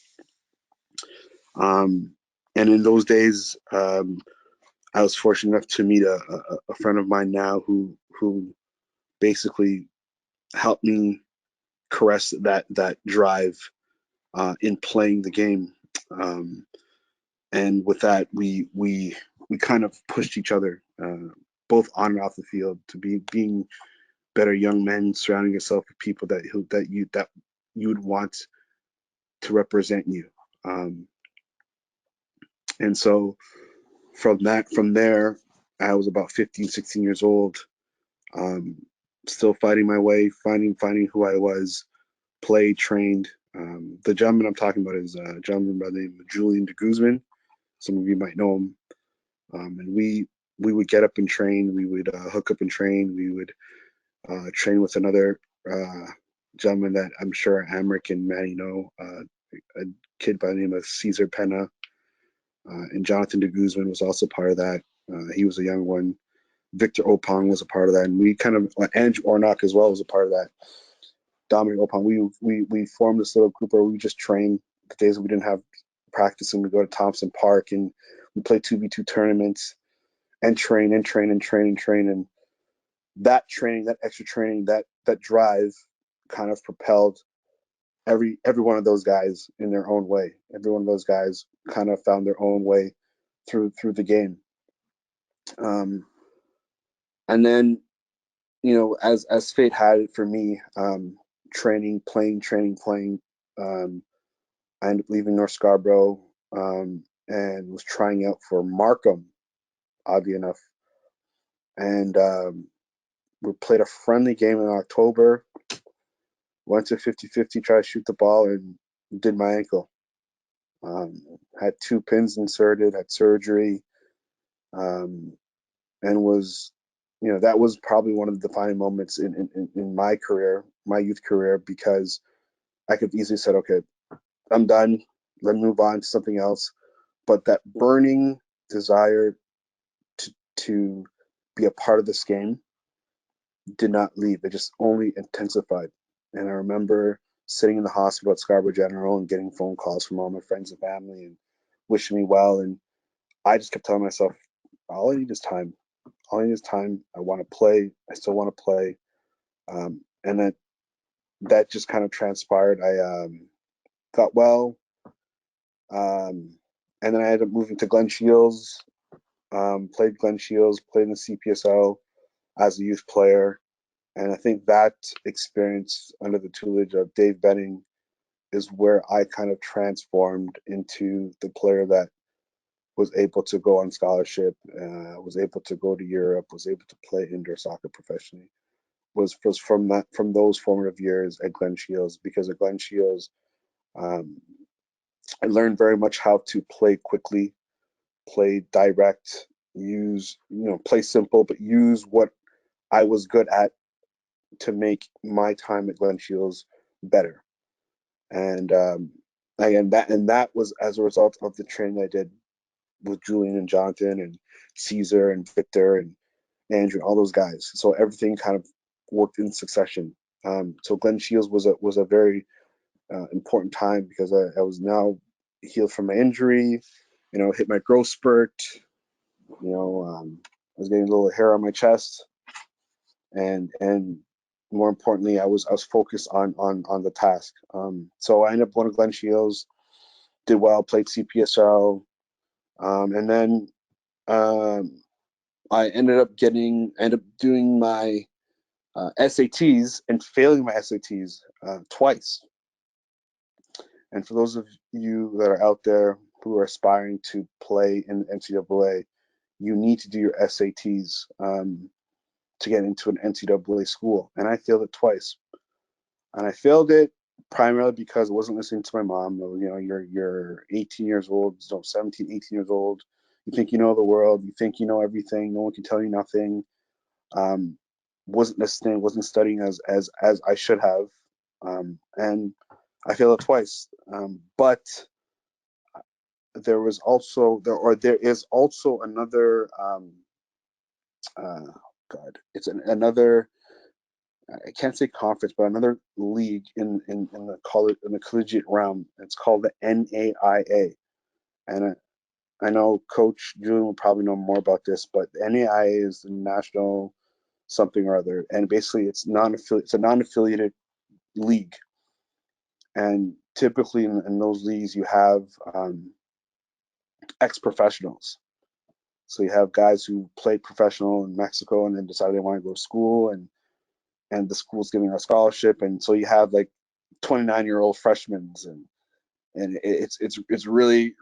Speaker 3: And in those days, I was fortunate enough to meet a friend of mine now who basically helped me caress that drive in playing the game. And with that, we kind of pushed each other, both on and off the field, to being better young men, surrounding yourself with people that you would want to represent you. And so from there, I was about 15, 16 years old, um, still fighting my way, finding who I was, played, trained. The gentleman I'm talking about is a gentleman by the name of Julien de Guzman. Some of you might know him. And we would get up and train. We would hook up and train. We would train with another gentleman that I'm sure Amrik and Manny know, a kid by the name of Cesar Pena. And Jonathan de Guzman was also part of that. He was a young one. Victor Opong was a part of that. And we kind of, Andrew Ornock as well was a part of that. Dominic Opong. We formed this little group where we just trained the days we didn't have practice, and we go to Thompson Park and we play 2v2 tournaments and train and train and train and train. And that training, that extra training, that drive kind of propelled every one of those guys in their own way. Every one of those guys kind of found their own way through the game. And then as fate had it for me, training, playing. I ended up leaving North Scarborough, and was trying out for Markham, oddly enough. And we played a friendly game in October, went to 50-50, tried to shoot the ball, and did my ankle. Had 2 pins inserted, had surgery, and was, that was probably one of the defining moments in my career, my youth career, because I could easily said, okay, I'm done. Let me move on to something else. But that burning desire to be a part of this game did not leave. It just only intensified. And I remember sitting in the hospital at Scarborough General and getting phone calls from all my friends and family and wishing me well. And I just kept telling myself, all I need is time. All I need is time. I want to play. I still want to play. And then that just kind of transpired. I got well. And then I ended up moving to Glen Shields, played Glen Shields, played in the CPSL as a youth player. And I think that experience under the tutelage of Dave Benning is where I kind of transformed into the player that was able to go on scholarship, was able to go to Europe, was able to play indoor soccer professionally. Was from those formative years at Glen Shields, because at Glen Shields, I learned very much how to play quickly, play direct, play simple, but use what I was good at to make my time at Glen Shields better. And again, that was as a result of the training I did with Julien and Jonathan and Caesar and Victor and Andrew, all those guys. So everything kind of worked in succession. So Glen Shields was a very important time, because I was now healed from my injury, hit my growth spurt, I was getting a little hair on my chest, and more importantly, I was focused on the task. So I ended up going to Glen Shields, did well, played CPSL, and then I ended up doing my SATs and failing my SATs twice. And for those of you that are out there who are aspiring to play in the NCAA, you need to do your SATs to get into an NCAA school. And I failed it twice. And I failed it primarily because I wasn't listening to my mom. You're 18 years old, 17, 18 years old. You think you know the world. You think you know everything. No one can tell you nothing. Wasn't listening, wasn't studying as I should have. And I failed it twice. But there is also another another, I can't say conference, but another league in the college, in the collegiate realm. It's called the NAIA. And I know Coach Julien will probably know more about this, but the NAIA is the national something or other, and basically it's a non-affiliated league. And typically in those leagues, you have ex-professionals. So you have guys who played professional in Mexico and then decided they want to go to school, and the school's giving a scholarship, and so you have like 29-year-old freshmen, and it's really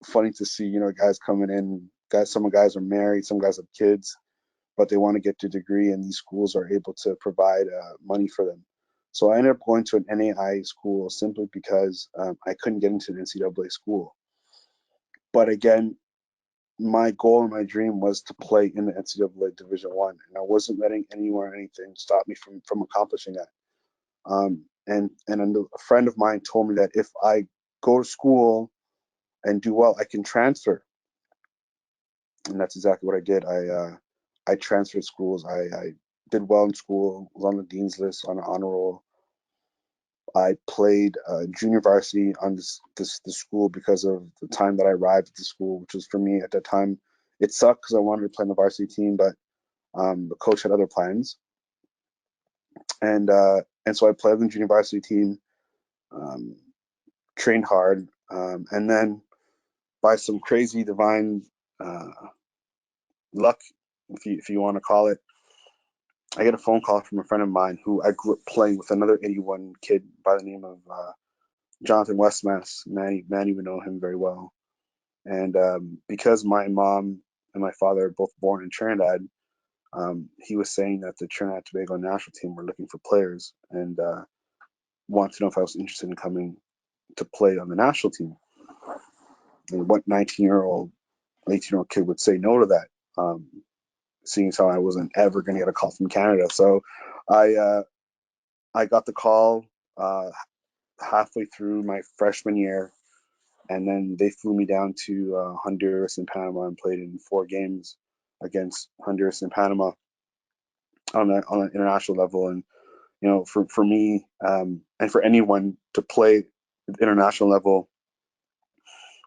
Speaker 3: funny to see, guys coming in. Some guys are married, some guys have kids, but they want to get to a degree, and these schools are able to provide money for them. So I ended up going to an NAI school simply because I couldn't get into an NCAA school. But again, my goal and my dream was to play in the NCAA Division I, and I wasn't letting anyone or anything stop me from accomplishing that. And a friend of mine told me that if I go to school and do well, I can transfer, and that's exactly what I did. I transferred schools. I did well in school, was on the dean's list, on an honor roll. I played junior varsity on this school because of the time that I arrived at the school, which was, for me at that time, it sucked because I wanted to play on the varsity team, but the coach had other plans, and so I played on the junior varsity team, trained hard, and then by some crazy divine luck, if you want to call it, I get a phone call from a friend of mine who I grew up playing with, another 81 kid by the name of Jonathan Westmass. Manny would know him very well. And because my mom and my father are both born in Trinidad, he was saying that the Trinidad and Tobago national team were looking for players and wanted to know if I was interested in coming to play on the national team. And what 19-year-old, 18-year-old kid would say no to that, seeing as how I wasn't ever going to get a call from Canada. So I got the call halfway through my freshman year, and then they flew me down to Honduras and Panama and played in 4 games against Honduras and Panama on an international level. And for me, and for anyone to play at the international level,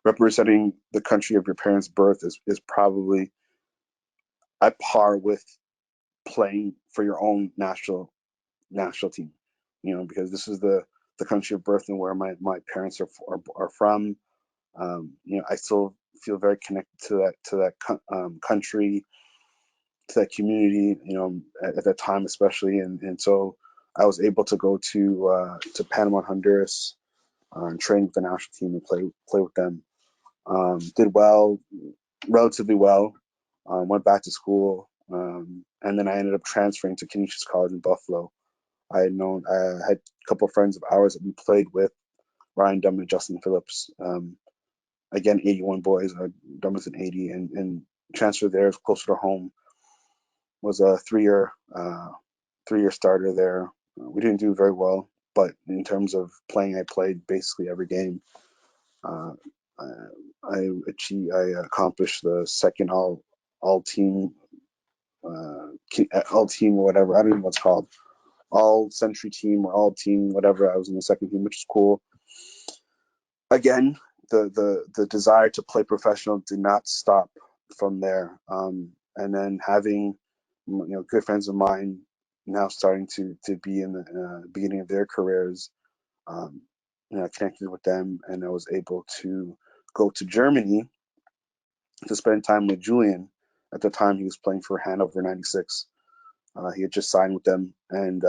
Speaker 3: representing the country of your parents' birth is probably at par with playing for your own national team. Because this is the country of birth and where my parents are from. I still feel very connected to that country, to that community. At that time especially, and so I was able to go to Panama and Honduras and train with the national team and play with them. Did well, relatively well. Went back to school, and then I ended up transferring to Canisius College in Buffalo. I had a couple of friends of ours that we played with, Ryan Dumb and Justin Phillips. Again, 81 boys. Dumb was an 80, and transferred there closer to home. Was a 3-year starter there. We didn't do very well, but in terms of playing, I played basically every game. I accomplished the second all team or whatever. I don't know what it's called. All century team or all team, whatever. I was in the second team, which is cool. Again, the desire to play professional did not stop from there. And then having good friends of mine now starting to be in the beginning of their careers, connected with them, and I was able to go to Germany to spend time with Julien. At the time, he was playing for Hanover 96. He had just signed with them, and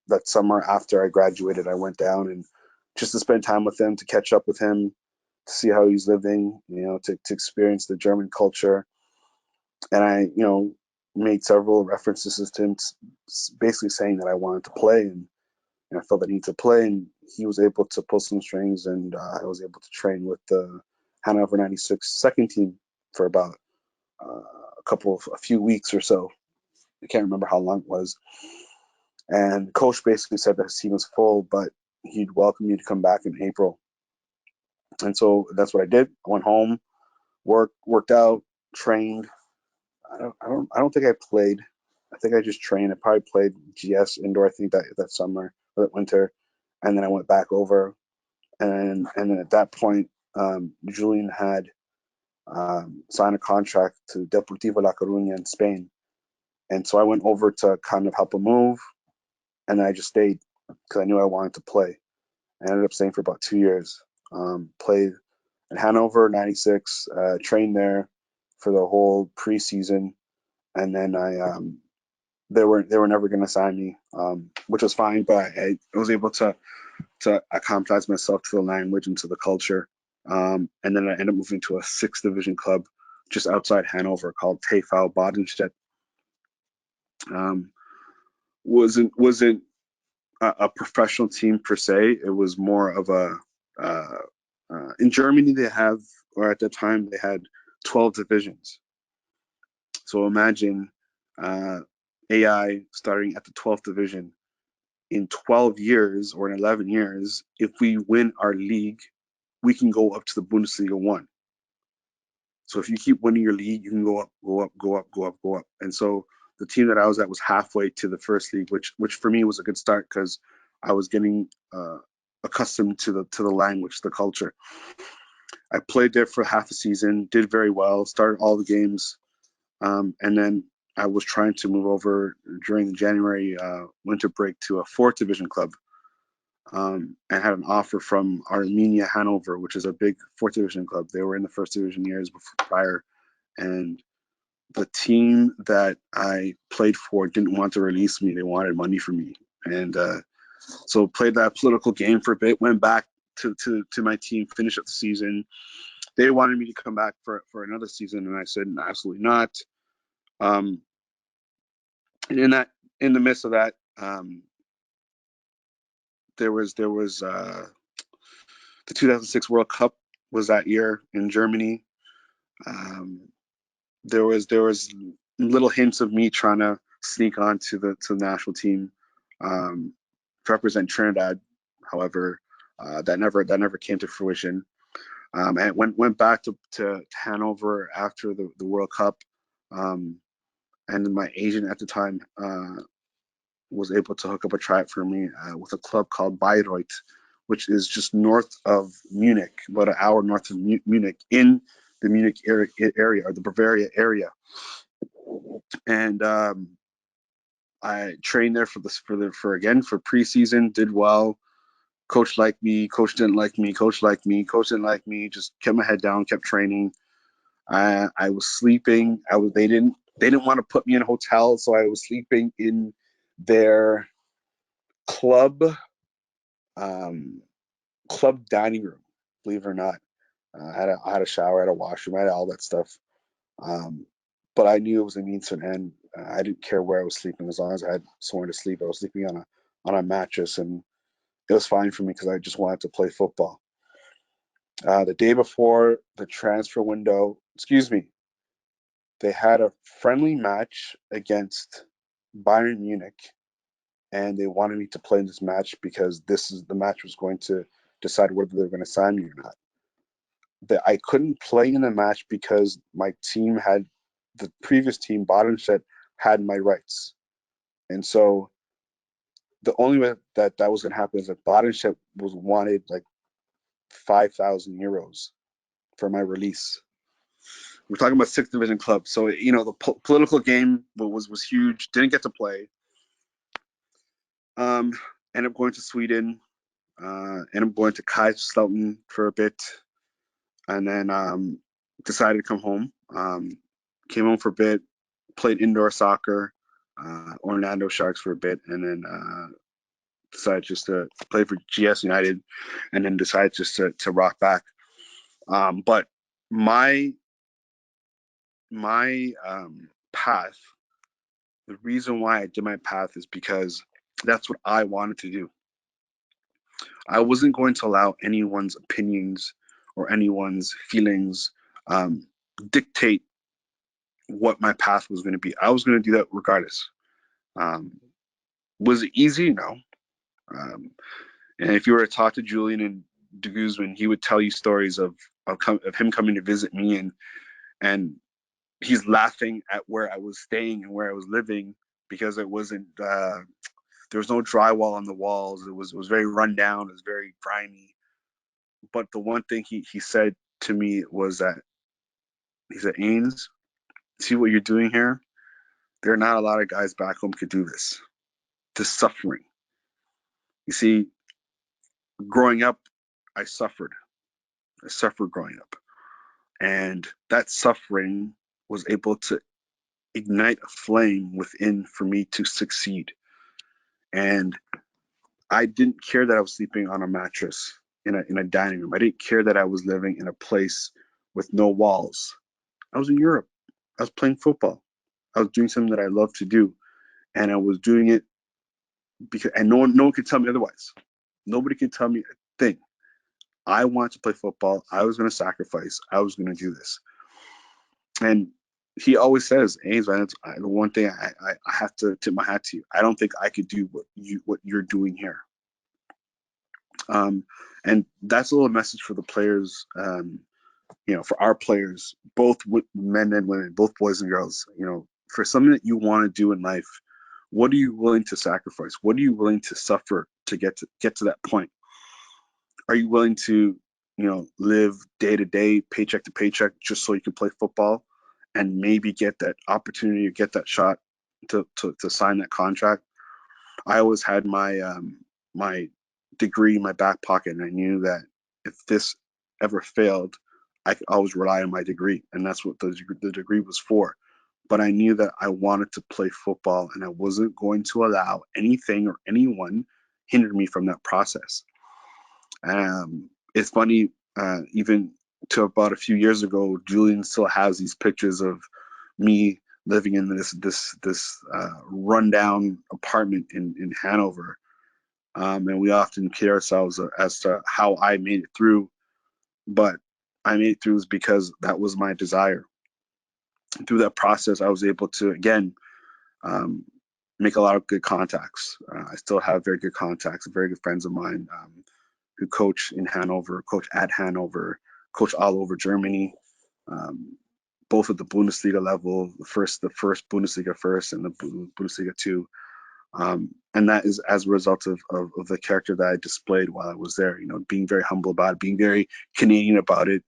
Speaker 3: that summer after I graduated, I went down and just to spend time with him, to catch up with him, to see how he's living, to experience the German culture. And I, made several references to him, basically saying that I wanted to play, and I felt the need to play, and he was able to pull some strings, and I was able to train with the Hanover 96 second team for about a few weeks or so. I can't remember how long it was. And coach basically said that his team was full, but he'd welcome me to come back in April. And so that's what I did. I went home, worked out, trained. I don't think I played. I think I just trained. I probably played GS indoor, I think that summer or that winter. And then I went back over. And then at that point, Julien had signed a contract to Deportivo La Coruña in Spain. And so I went over to kind of help him move. And I just stayed because I knew I wanted to play. I ended up staying for about 2 years. Played in Hanover 96, trained there for the whole preseason, and then they were never going to sign me, which was fine. But I was able to acclimatize myself to the language and to the culture, and then I ended up moving to a 6th division club just outside Hanover called TV Bodenstedt. Wasn't a professional team per se. It was more of a in Germany they have, or at the time they had 12 divisions. So imagine AI starting at the 12th division. In 12 years or in 11 years, if we win our league, we can go up to the Bundesliga 1. So if you keep winning your league, you can go up, go up, go up, go up, go up. And so the team that I was at was halfway to the first league, which for me was a good start because I was getting accustomed to the language, the culture. I played there for half a season, did very well, started all the games, and then I was trying to move over during the January winter break to a 4th division club, and had an offer from Arminia Hanover, which is a big 4th division club. They were in the 1st division years prior, and the team that I played for didn't want to release me. They wanted money from me. And so played that political game for a bit, went back to my team, finished up the season. They wanted me to come back for another season, and I said, absolutely not. And in the midst of that, there was the 2006 World Cup was that year in Germany. There was little hints of me trying to sneak on to the national team, to represent Trinidad. However, that never came to fruition. And went back to Hanover after the World Cup, and then my agent at the time was able to hook up a tryout for me with a club called Bayreuth, which is just north of Munich, about an hour north of Munich, in the Munich area, or the Bavaria area. And I trained there for preseason, did well. Coach liked me, coach didn't like me, coach liked me, coach didn't like me. Just kept my head down, kept training. I was sleeping. They didn't want to put me in a hotel, so I was sleeping in their club dining room. Believe it or not, I had a shower, I had a washroom, I had all that stuff. But I knew it was a means to an end. I didn't care where I was sleeping as long as I had somewhere to sleep. I was sleeping on a mattress, and it was fine for me because I just wanted to play football. The day before the transfer window, they had a friendly match against Bayern Munich, and they wanted me to play in this match because the match was going to decide whether they were going to sign me or not. That I couldn't play in the match because my team the previous team, Bodenstedt, had my rights. And so the only way that was going to happen is that Bodenstedt wanted like 5,000 euros for my release. We're talking about 6th division club. So, the political game was huge. Didn't get to play. Ended up going to Sweden. Ended up going to Kaiserslautern for a bit. And then decided to come home. Came home for a bit. Played indoor soccer, Orlando Sharks for a bit. And then decided just to play for GS United. And then decided just to rock back. But my path, the reason why I did my path is because that's what I wanted to do. I wasn't going to allow anyone's opinions or anyone's feelings dictate what my path was going to be. I was going to do that regardless. Was it easy? No. And if you were to talk to Julien and de Guzman, he would tell you stories of him coming to visit me, and he's laughing at where I was staying and where I was living because it wasn't. There was no drywall on the walls. It was very run down. It was very grimy. But the one thing he said to me was that he said, "Ains, see what you're doing here? There are not a lot of guys back home could do this. This suffering. You see, growing up, I suffered. I suffered growing up. And that suffering was able to ignite a flame within for me to succeed. And I didn't care that I was sleeping on a mattress in a dining room. I didn't care that I was living in a place with no walls. I was in Europe. I was playing football. I was doing something that I love to do. And I was doing it because, and no one could tell me otherwise. Nobody could tell me a thing. I wanted to play football. I was going to sacrifice. I was going to do this. And he always says, Ains, man, the one thing I have to tip my hat to you. I don't think I could do what you're doing here. And that's a little message for the players, for our players, both men and women, both boys and girls. For something that you want to do in life, what are you willing to sacrifice? What are you willing to suffer to get to that point? Are you willing to, live day to day, paycheck to paycheck, just so you can play football and maybe get that opportunity or get that shot to sign that contract? I always had my degree in my back pocket, and I knew that if this ever failed, I could always rely on my degree, and that's what the degree was for. but I knew that I wanted to play football, and I wasn't going to allow anything or anyone hinder me from that process. It's funny, even to about a few years ago, Julien still has these pictures of me living in this rundown apartment in Hanover, and we often kid ourselves as to how I made it through. But I made it through is because that was my desire. Through that process, I was able to again um, make a lot of good contacts. I still have very good contacts, very good friends of mine who coach in Hanover, coach at Hanover, coach all over Germany, um, both at the Bundesliga level, the first Bundesliga first and the Bundesliga two. And that is as a result of the character that I displayed while I was there, being very humble about it, being very Canadian about it,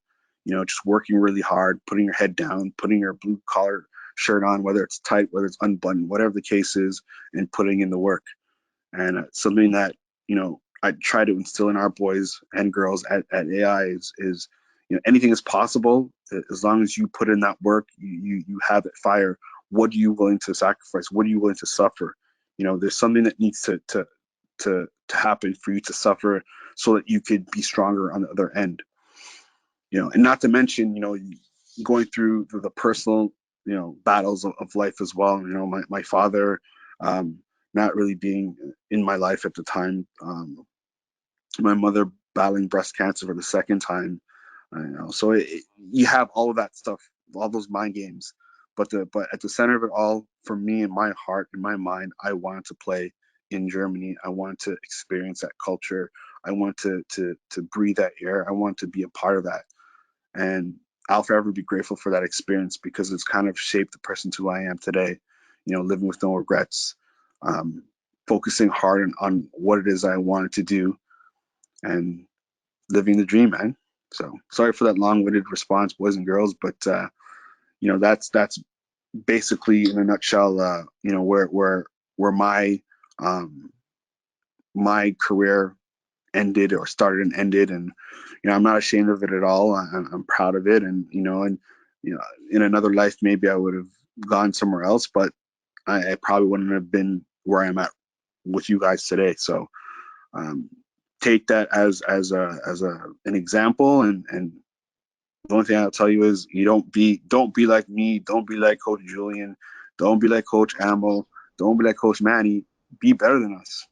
Speaker 3: just working really hard, putting your head down, putting your blue collar shirt on, whether it's tight, whether it's unbuttoned, whatever the case is, and putting in the work. And something that, I try to instill in our boys and girls at AI is anything is possible as long as you put in that work, you have that fire. What are you willing to sacrifice? What are you willing to suffer? There's something that needs to happen for you to suffer so that you could be stronger on the other end. And not to mention, going through the personal, battles of life as well. My father, not really being in my life at the time, my mother battling breast cancer for the second time. So you have all of that stuff, all those mind games, but at the center of it all, for me, in my heart, in my mind, I wanted to play in Germany. I wanted to experience that culture. I want to breathe that air. I want to be a part of that, and I'll forever be grateful for that experience because it's kind of shaped the person who I am today. Living with no regrets, um, focusing hard on what it is I wanted to do, and living the dream, man. So sorry for that long-winded response, boys and girls, but that's basically in a nutshell, where um, my career ended or started and ended, and I'm not ashamed of it at all. I'm proud of it, and in another life maybe I would have gone somewhere else, but I probably wouldn't have been where I'm at with you guys today. So um, take that as an example, and the only thing I'll tell you is you don't be like me, don't be like Coach Julien, don't be like Coach Amel, don't be like Coach Manny. Be better than us.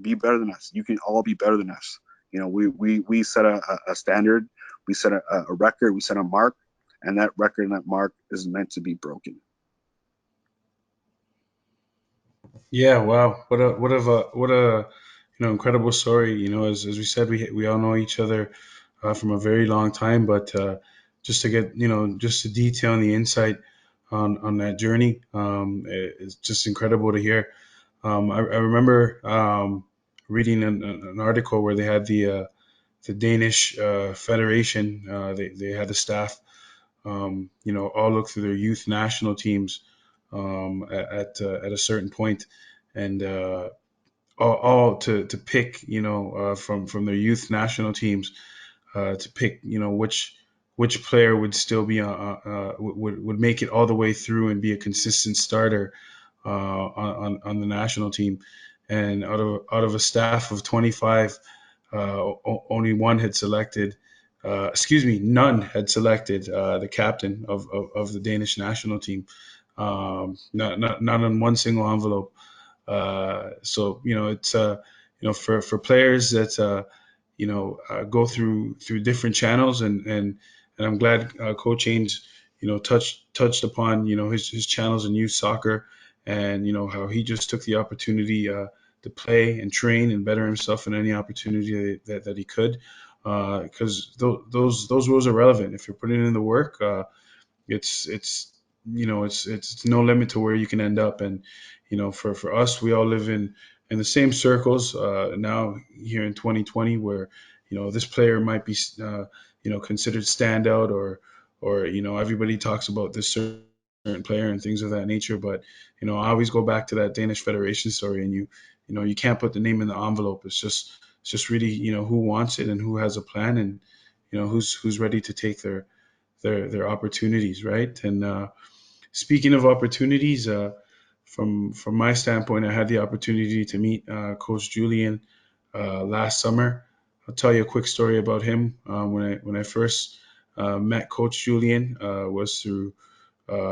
Speaker 3: Be better than us. You can all be better than us. We set a standard, we set a record, we set a mark, and that record and that mark is meant to be broken.
Speaker 1: Yeah, wow. What a incredible story. As we said, we all know each other from a very long time, but just to get just the detail and the insight on that journey, it's just incredible to hear. I remember reading an article where they had the Danish Federation. They had the staff, all look through their youth national teams at a certain point, and all to pick, from their youth national teams, to pick, which player would still be would make it all the way through and be a consistent starter on the national team. And out of a staff of 25, only one had selected. Excuse me, none had selected the captain of the Danish national team. Not on one single envelope. So it's for players that go through different channels, and I'm glad Coach Haynes touched upon his channels in youth soccer, and how he just took the opportunity to play and train and better himself in any opportunity that he could, because those rules are relevant if you're putting in the work. It's it's no limit to where you can end up. And for us, we all live in the same circles now here in 2020, where this player might be considered standout, or everybody talks about this certain player and things of that nature. But I always go back to that Danish Federation story, and you can't put the name in the envelope. It's just really who wants it and who has a plan, and who's ready to take their opportunities, right? And speaking of opportunities, from my standpoint, I had the opportunity to meet Coach Julien last summer. I'll tell you a quick story about him. When I first met Coach Julien was through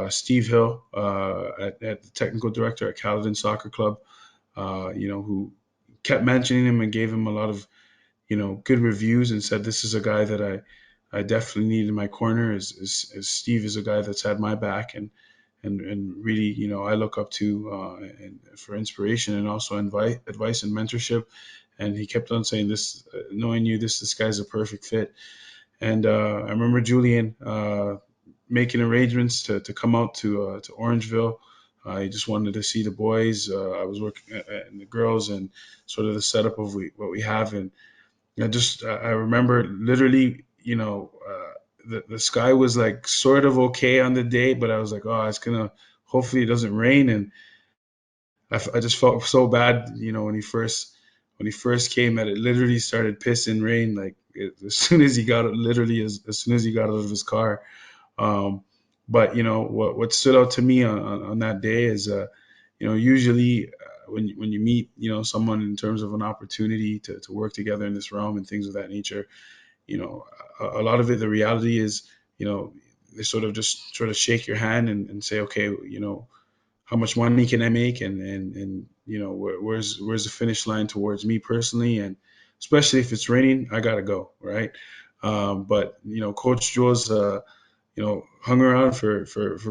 Speaker 1: Steve Hill at the technical director at Caledon Soccer Club. Who kept mentioning him and gave him a lot of good reviews and said this is a guy that I definitely need in my corner. As Steve is a guy that's had my back and really I look up to and for inspiration and also advice and mentorship. And he kept on saying this, knowing you, this guy's a perfect fit. And I remember Julian making arrangements to come out to Orangeville. He just wanted to see the boys. I was working and the girls and sort of the setup of what we have. And I remember literally, the sky was like sort of okay on the day, but I was like, oh, it's gonna, hopefully it doesn't rain. And I just felt so bad, when he first came, that it literally started pissing rain like as soon as he got literally as soon as he got out of his car. Um, but what stood out to me on that day is, usually when you meet someone in terms of an opportunity to work together in this realm and things of that nature, a lot of it, the reality is, they sort of shake your hand and say, okay, how much money can I make, and where's the finish line towards me personally, and especially if it's raining, I gotta go, right? But Coach Jules, hung around for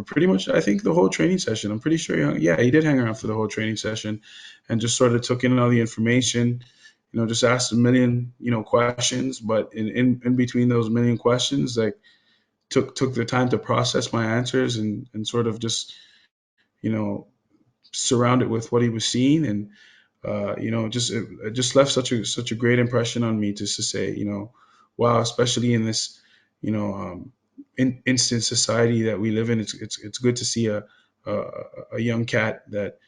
Speaker 1: pretty much, I think, the whole training session. I'm pretty sure he did hang around for the whole training session, and just sort of took in all the information. Just asked a million questions, but in between those million questions, like took the time to process my answers and sort of just you know surround it with what he was seeing. And it just left such a great impression on me, just to say, wow, especially in this instant society that we live in, it's good to see a, a young cat that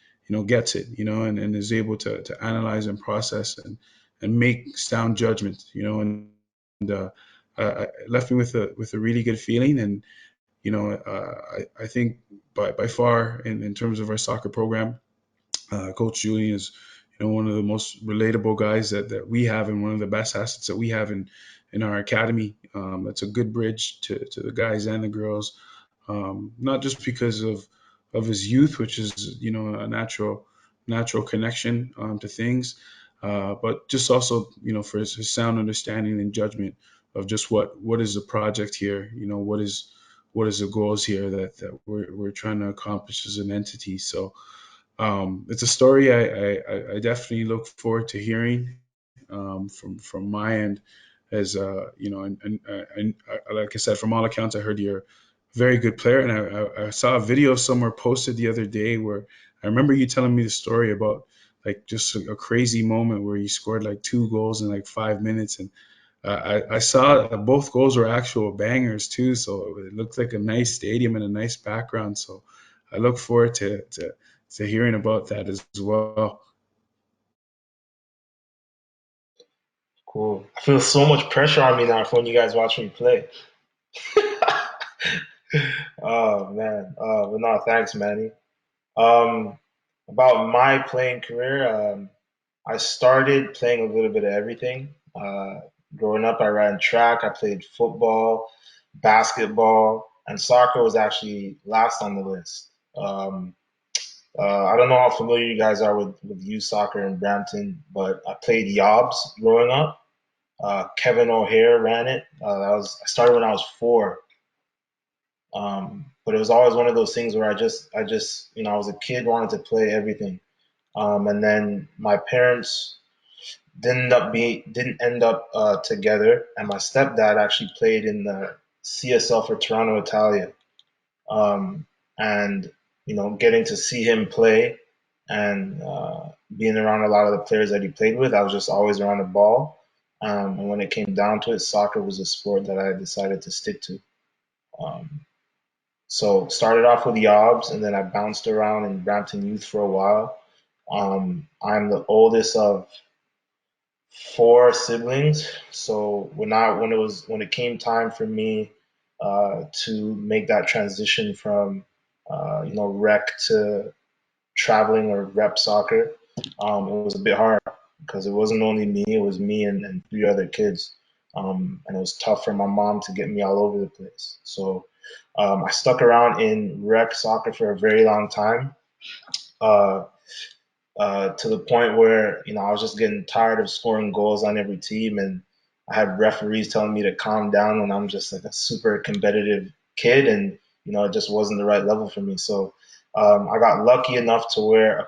Speaker 1: gets it, and is able to analyze and process and make sound judgments, and it left me with a really good feeling. And I think by far, in terms of our soccer program, Coach Julien is, one of the most relatable guys that we have, and one of the best assets that we have in our academy. It's a good bridge to the guys and the girls, not just because of his youth, which is a natural connection to things, but just also for his sound understanding and judgment of just what is the project here, what is the goals here that we're trying to accomplish as an entity. So it's a story I definitely look forward to hearing from my end, as like I said, from all accounts, I heard you're a very good player, and I saw a video somewhere posted the other day where I remember you telling me the story about like just a crazy moment where you scored like 2 goals in like 5 minutes. And I saw that both goals were actual bangers too, so it looked like a nice stadium and a nice background. So I look forward to hearing about that as well.
Speaker 4: Cool. I feel so much pressure on me now for when you guys watch me play. Oh man. But no, thanks, Manny. Um, about my playing career, I started playing a little bit of everything. Growing up, I ran track, I played football, basketball, and soccer was actually last on the list. I don't know how familiar you guys are with youth soccer in Brampton, but I played Yobs growing up. Kevin O'Hare ran it. I started when I was 4. But it was always one of those things where I was a kid, wanted to play everything. And then my parents didn't end up together, and my stepdad actually played in the CSL for Toronto Italia. Um, and getting to see him play and being around a lot of the players that he played with, I was just always around the ball. And when it came down to it, soccer was a sport that I decided to stick to. Um, so started off with Yobs, and then I bounced around in Brampton Youth for a while. I'm the oldest of 4 siblings, so when it came time for me to make that transition from rec to traveling or rep soccer, it was a bit hard because it wasn't only me, it was me and three other kids. And it was tough for my mom to get me all over the place. So I stuck around in rec soccer for a very long time. Uh, to the point where I was just getting tired of scoring goals on every team, and I had referees telling me to calm down when I'm just like a super competitive kid, and it just wasn't the right level for me. So I got lucky enough to where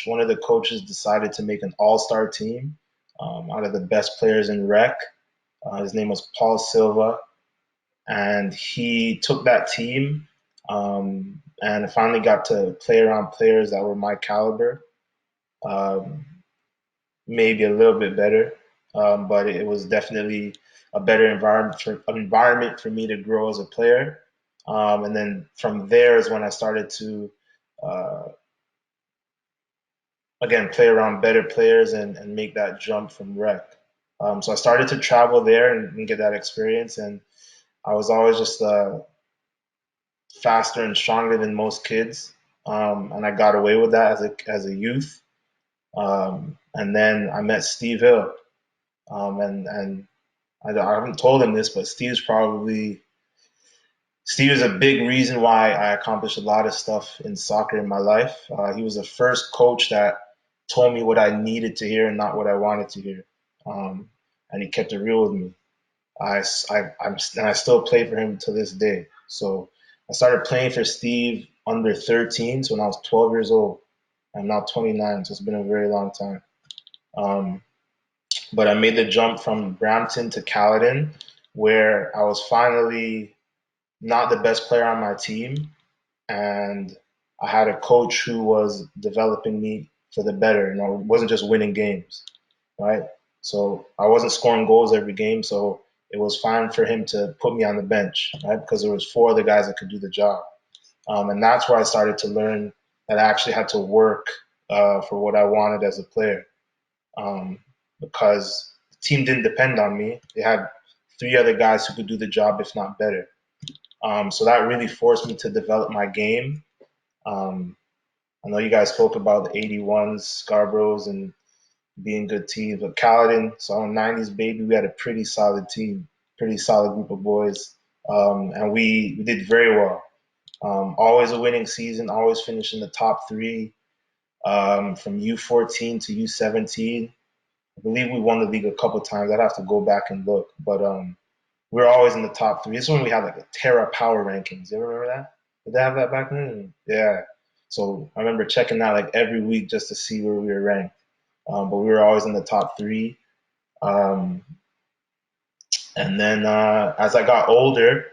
Speaker 4: one of the coaches, decided to make an all-star team out of the best players in rec. His name was Paul Silva, and he took that team, and I finally got to play around players that were my caliber. Um, Maybe a little bit better, but it was definitely a better environment for me to grow as a player. And then from there is when I started to uh, again play around better players and make that jump from rec. So I started to travel there and get that experience, and I was always just faster and stronger than most kids, and I got away with that as a youth. And then I met Steve Hill, and I haven't told him this, but Steve is a big reason why I accomplished a lot of stuff in soccer in my life. He was the first coach that told me what I needed to hear and not what I wanted to hear, and he kept it real with me. And I still play for him to this day. So I started playing for Steve under 13, so when I was 12 years old. I'm now 29, so it's been a very long time. Um, but I made the jump from Brampton to Caledon, where I was finally not the best player on my team, and I had a coach who was developing me for the better. It wasn't just winning games, right? So I wasn't scoring goals every game, so it was fine for him to put me on the bench, right? Because there was four other guys that could do the job, and that's where I started to learn that I actually had to work for what I wanted as a player, um, because the team didn't depend on me. They had three other guys who could do the job, if not better. So that really forced me to develop my game. Um, I know you guys spoke about the 81s, Scarboroughs, and being good teams, but Caledon, so I'm a 90s baby, we had a pretty solid team, pretty solid group of boys, and we did very well. Always a winning season, always finishing the top three, from U14 to U17. I believe we won the league a couple times. I'd have to go back and look, but we were always in the top three. This is when we had like a Terra Power rankings. You ever remember that? Did they have that back then? Yeah. So I remember checking that like every week just to see where we were ranked. But we were always in the top three. Um, and then as I got older,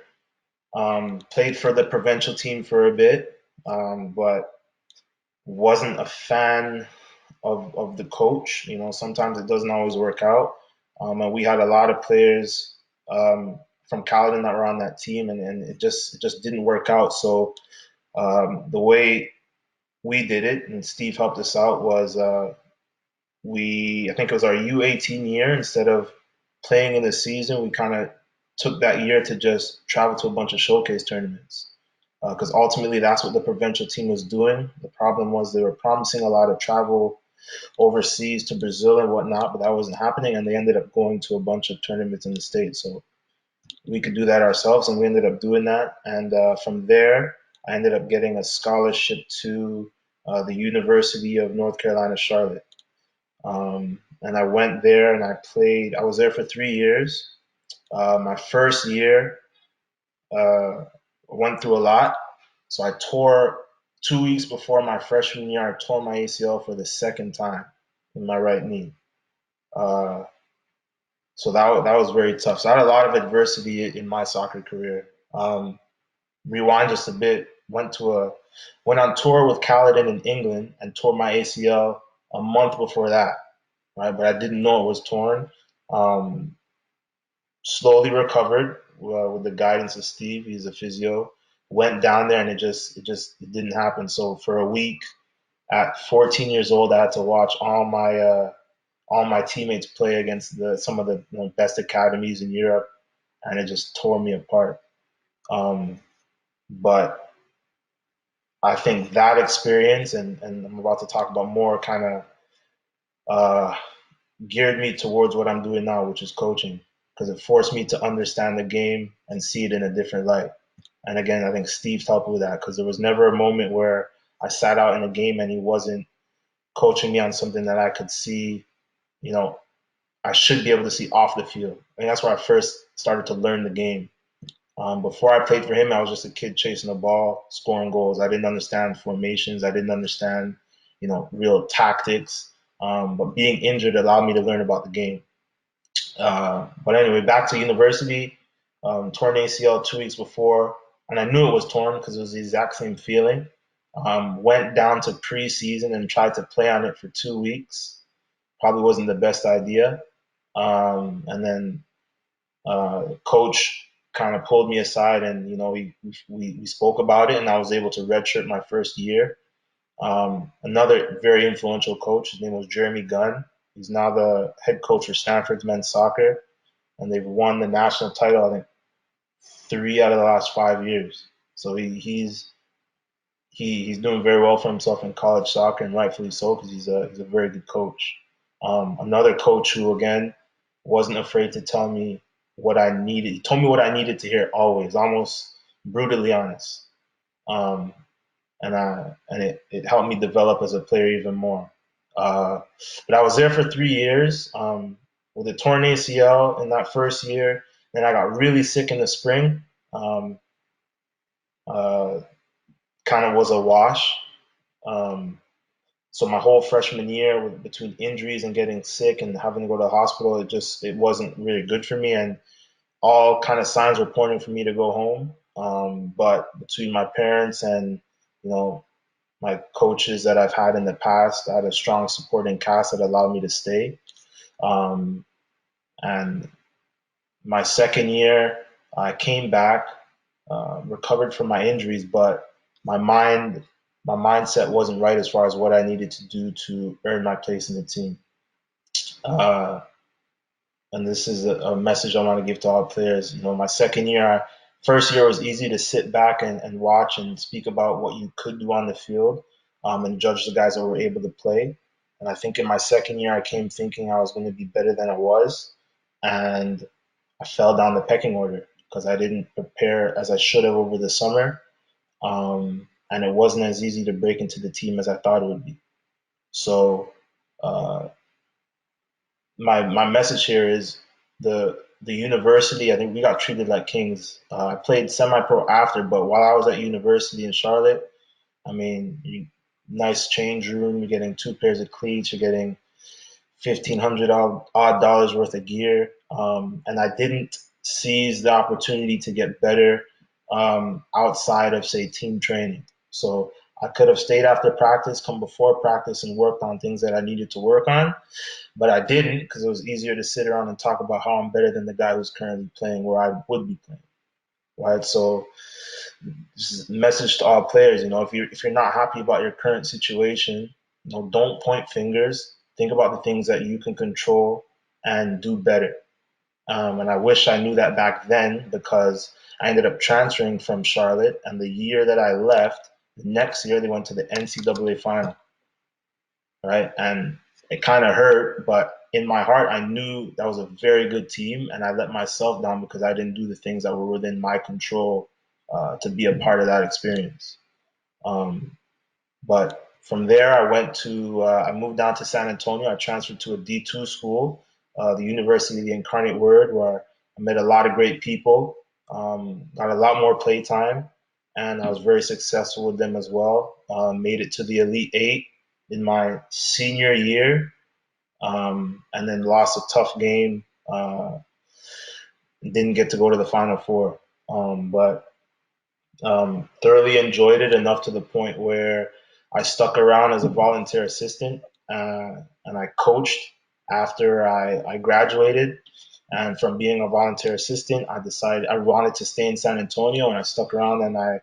Speaker 4: played for the provincial team for a bit, but wasn't a fan of the coach. Sometimes it doesn't always work out. And we had a lot of players from Caledon that were on that team, and it just didn't work out. So the way we did it, and Steve helped us out, was I think it was our U18 year. Instead of playing in the season, we kind of took that year to just travel to a bunch of showcase tournaments. Because ultimately, that's what the provincial team was doing. The problem was they were promising a lot of travel overseas to Brazil and whatnot, but that wasn't happening, and they ended up going to a bunch of tournaments in the States. So we could do that ourselves, and we ended up doing that. And from there, I ended up getting a scholarship to the University of North Carolina, Charlotte. And I went there and I played. I was there for 3 years. My first year, went through a lot. So I tore 2 weeks before my freshman year. I tore my ACL for the second time in my right knee. Uh, so that was very tough. So I had a lot of adversity in my soccer career. Rewind just a bit. Went on tour with Caledon in England and tore my ACL a month before that. Right, but I didn't know it was torn. Um, Slowly recovered with the guidance of Steve. He's a physio. Went down there and it didn't happen. So for a week at 14 years old, I had to watch all my teammates play against some of the best academies in Europe, and it just tore me apart. Um, but I think that experience, and I'm about to talk about more, kind of geared me towards what I'm doing now, which is coaching, because it forced me to understand the game and see it in a different light. And again, I think Steve's helped with that, because there was never a moment where I sat out in a game and he wasn't coaching me on something that I could see, you know, I should be able to see off the field. And that's where I first started to learn the game. Before I played for him, I was just a kid chasing the ball, scoring goals. I didn't understand formations. I didn't understand, real tactics. But being injured allowed me to learn about the game. But anyway, back to university. Torn ACL 2 weeks before, and I knew it was torn because it was the exact same feeling. Went down to preseason and tried to play on it for 2 weeks. Probably wasn't the best idea. And then coach kind of pulled me aside, and we spoke about it, and I was able to redshirt my first year. Another very influential coach, his name was Jeremy Gunn. He's now the head coach for Stanford's men's soccer, and they've won the national title, I think, 3 out of the last 5 years. So he's doing very well for himself in college soccer, and rightfully so, because he's a very good coach. Another coach who again wasn't afraid to tell me what I needed. He told me what I needed to hear always, almost brutally honest. Um, and it helped me develop as a player even more. Uh, but I was there for 3 years with a torn ACL in that first year. Then I got really sick in the spring. Um, uh, Kind of was a wash. Um, so my whole freshman year, between injuries and getting sick and having to go to the hospital, it wasn't really good for me, and all kind of signs were pointing for me to go home. But between my parents and you know my coaches that I've had in the past, I had a strong supporting cast that allowed me to stay. Um, and my second year, I came back, recovered from my injuries, but my mind, my mindset wasn't right as far as what I needed to do to earn my place in the team. Uh, and this is a message I want to give to all players. My second year, first year was easy to sit back and watch and speak about what you could do on the field, and judge the guys that were able to play. And I think in my second year, I came thinking I was going to be better than I was, and I fell down the pecking order because I didn't prepare as I should have over the summer, and it wasn't as easy to break into the team as I thought it would be. So uh, my message here is the university. I think we got treated like kings. I played semi-pro after, but while I was at university in Charlotte, I mean, nice change room. You're getting 2 pairs of cleats. You're getting 1,500 odd dollars worth of gear, and I didn't seize the opportunity to get better outside of, say, team training. So I could have stayed after practice, come before practice, and worked on things that I needed to work on, but I didn't because it was easier to sit around and talk about how I'm better than the guy who's currently playing where I would be playing, right? So, this is a message to all players. If you're not happy about your current situation, don't point fingers. Think about the things that you can control and do better. And I wish I knew that back then, because I ended up transferring from Charlotte, and the year that I left, the next year they went to the NCAA final, right? And it kind of hurt, but in my heart, I knew that was a very good team, and I let myself down because I didn't do the things that were within my control to be a part of that experience. Um, but from there, I moved down to San Antonio. I transferred to a D2 school, the University of the Incarnate Word, where I met a lot of great people, got a lot more play time, and I was very successful with them as well. Made it to the Elite Eight in my senior year, and then lost a tough game. Didn't get to go to the Final Four, but thoroughly enjoyed it enough to the point where I stuck around as a volunteer assistant, and I coached after I graduated. And from being a volunteer assistant, I decided I wanted to stay in San Antonio, and I stuck around, and I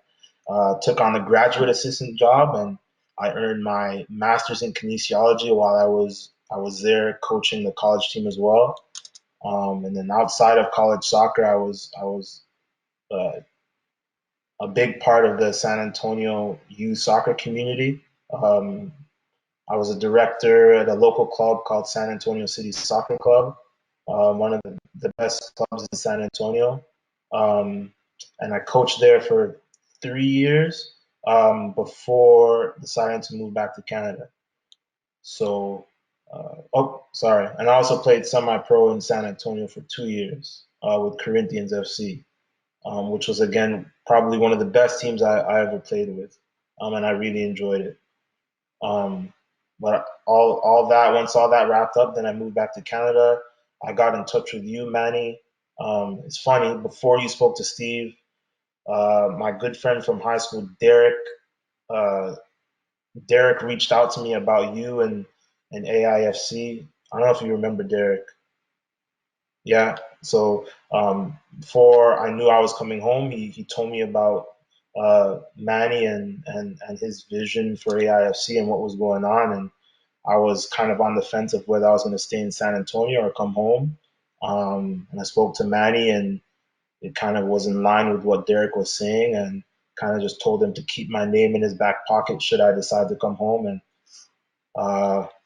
Speaker 4: took on the graduate assistant job, and I earned my master's in kinesiology while I was there coaching the college team as well. And then outside of college soccer, I was uh, a big part of the San Antonio youth soccer community. Um, I was a director at a local club called San Antonio City Soccer Club, one of the best clubs in San Antonio. Um, and I coached there for 3 years before deciding to move back to Canada. So, oh, sorry. And I also played semi-pro in San Antonio for 2 years with Corinthians FC, which was, again, probably one of the best teams I ever played with. And I really enjoyed it. Um, but all that once all that wrapped up, then I moved back to Canada. I got in touch with you, Manny. It's funny. Before you spoke to Steve, my good friend from high school, Derek. Uh, Derek reached out to me about you and AIFC. I don't know if you remember Derek. Yeah. So before I knew I was coming home, he told me about Manny and his vision for AIFC and what was going on. And I was kind of on the fence of whether I was going to stay in San Antonio or come home. And I spoke to Manny, and it kind of was in line with what Derek was saying, and kind of just told him to keep my name in his back pocket should I decide to come home. And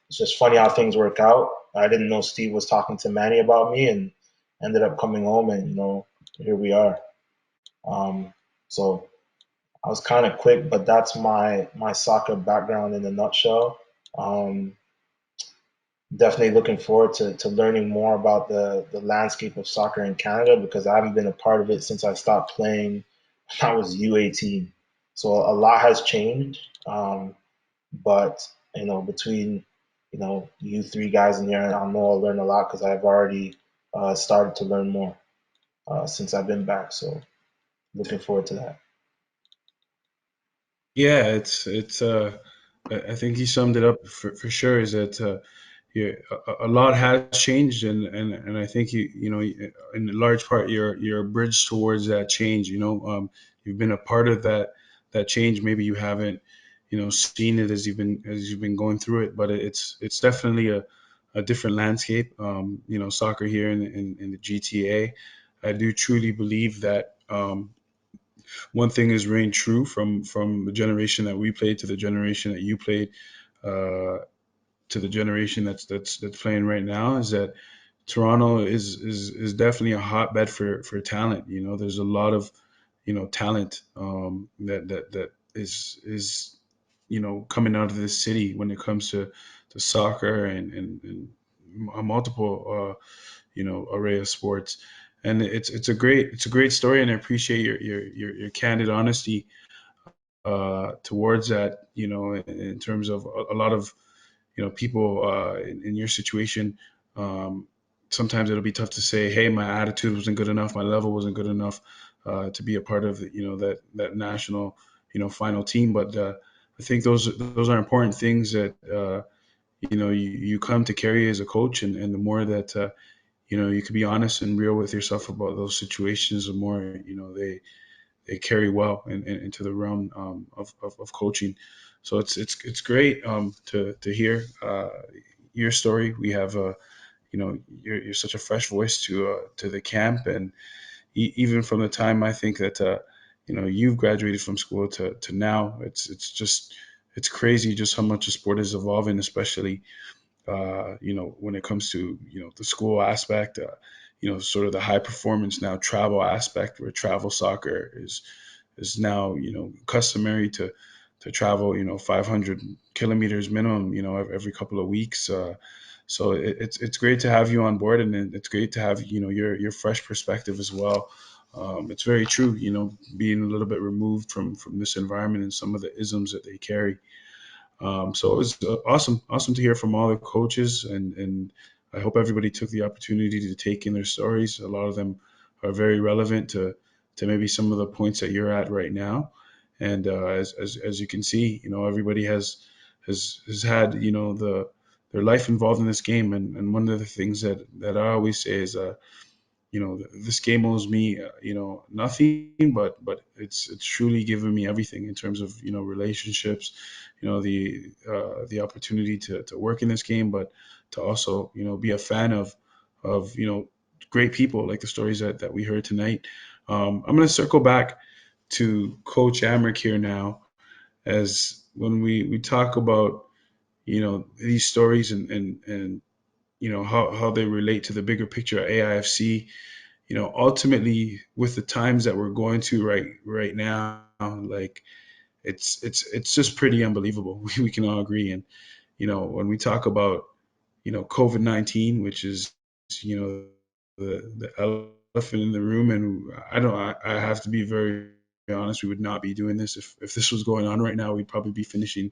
Speaker 4: it's just funny how things work out. I didn't know Steve was talking to Manny about me, and ended up coming home, and here we are. Um, so I was kind of quick, but that's my soccer background in a nutshell. Um, Definitely looking forward to learning more about the landscape of soccer in Canada because I haven't been a part of it since I stopped playing when I was U18. So a lot has changed. But between you three guys in here, I know I'll learn a lot because I've already started to learn more since I've been back. So looking forward to that.
Speaker 1: Yeah, it's I think he summed it up for sure. Is that yeah, a lot has changed, and I think in large part you're a bridge towards that change. You've been a part of that change. Maybe you haven't seen it as you've been going through it, but it's definitely a different landscape. Soccer here in the GTA. I do truly believe that one thing is reigned true from the generation that we played to the generation that you played, uh, to the generation that's playing right now, is that Toronto is definitely a hotbed for talent. There's a lot of talent that is coming out of this city when it comes to soccer and a multiple array of sports. And it's a great story, and I appreciate your candid honesty towards that. In terms of a lot of people in your situation. Um, Sometimes it'll be tough to say, "Hey, my attitude wasn't good enough, my level wasn't good enough to be a part of that national final team." But I think those are important things that you come to carry as a coach, and the more that you can be honest and real with yourself about those situations, the more they carry well into the realm of coaching. So it's great to hear your story. We have you're such a fresh voice to the camp, and even from the time I think that you've graduated from school to now, it's crazy just how much the sport is evolving, especially when it comes to the school aspect, sort of the high performance now travel aspect, where travel soccer is now customary to travel 500 kilometers minimum every couple of weeks. So it's great to have you on board, and it's great to have your fresh perspective as well. It's very true, being a little bit removed from this environment and some of the isms that they carry. So it was awesome to hear from all the coaches, and I hope everybody took the opportunity to take in their stories. A lot of them are very relevant to maybe some of the points that you're at right now. And as you can see, everybody has had their life involved in this game, and one of the things that I always say is this game owes me nothing, but it's truly given me everything in terms of relationships, the opportunity to work in this game, but to also be a fan of great people like the stories that we heard tonight. I'm going to circle back to Coach Amrik here now, as when we talk about, these stories and how they relate to the bigger picture of AIFC. Ultimately, with the times that we're going to right now, like it's just pretty unbelievable. We can all agree. And when we talk about COVID-19, which is the elephant in the room, and I have to be very honest, we would not be doing this if this was going on right now. We'd probably be finishing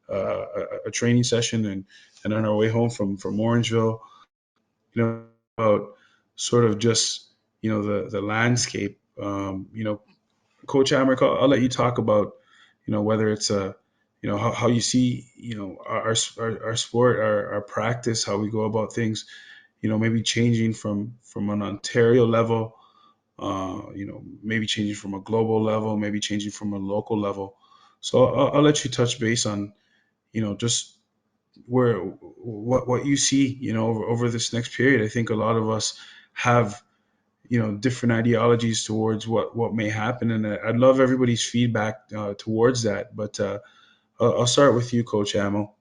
Speaker 1: a training session and on our way home from Orangeville. About sort of just the landscape. Coach Amrik, I'll let you talk about whether it's how you see our sport, our practice, how we go about things. Maybe changing from an Ontario level, maybe changing from a global level, maybe changing from a local level. So I'll let you touch base on just where what you see over this next period. I think a lot of us have different ideologies towards what may happen, and I'd love everybody's feedback towards that. But I'll start with you, Coach Amo.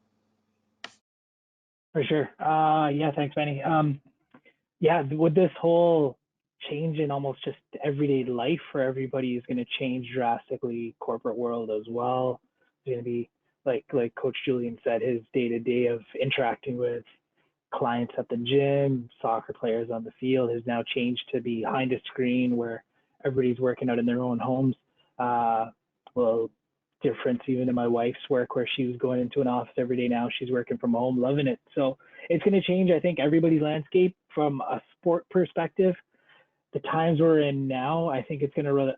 Speaker 2: For sure. Yeah, thanks, Manny. Yeah, with this whole change in almost just everyday life for everybody is going to change drastically. Corporate world as well. It's going to be like Coach Julien said, his day to day of interacting with clients at the gym, soccer players on the field has now changed to behind a screen where everybody's working out in their own homes. Well, difference even in my wife's work where she was going into an office every day. Now she's working from home, loving it. So it's going to change, I think, everybody's landscape from a sport perspective. The times we're in now, I think it's going to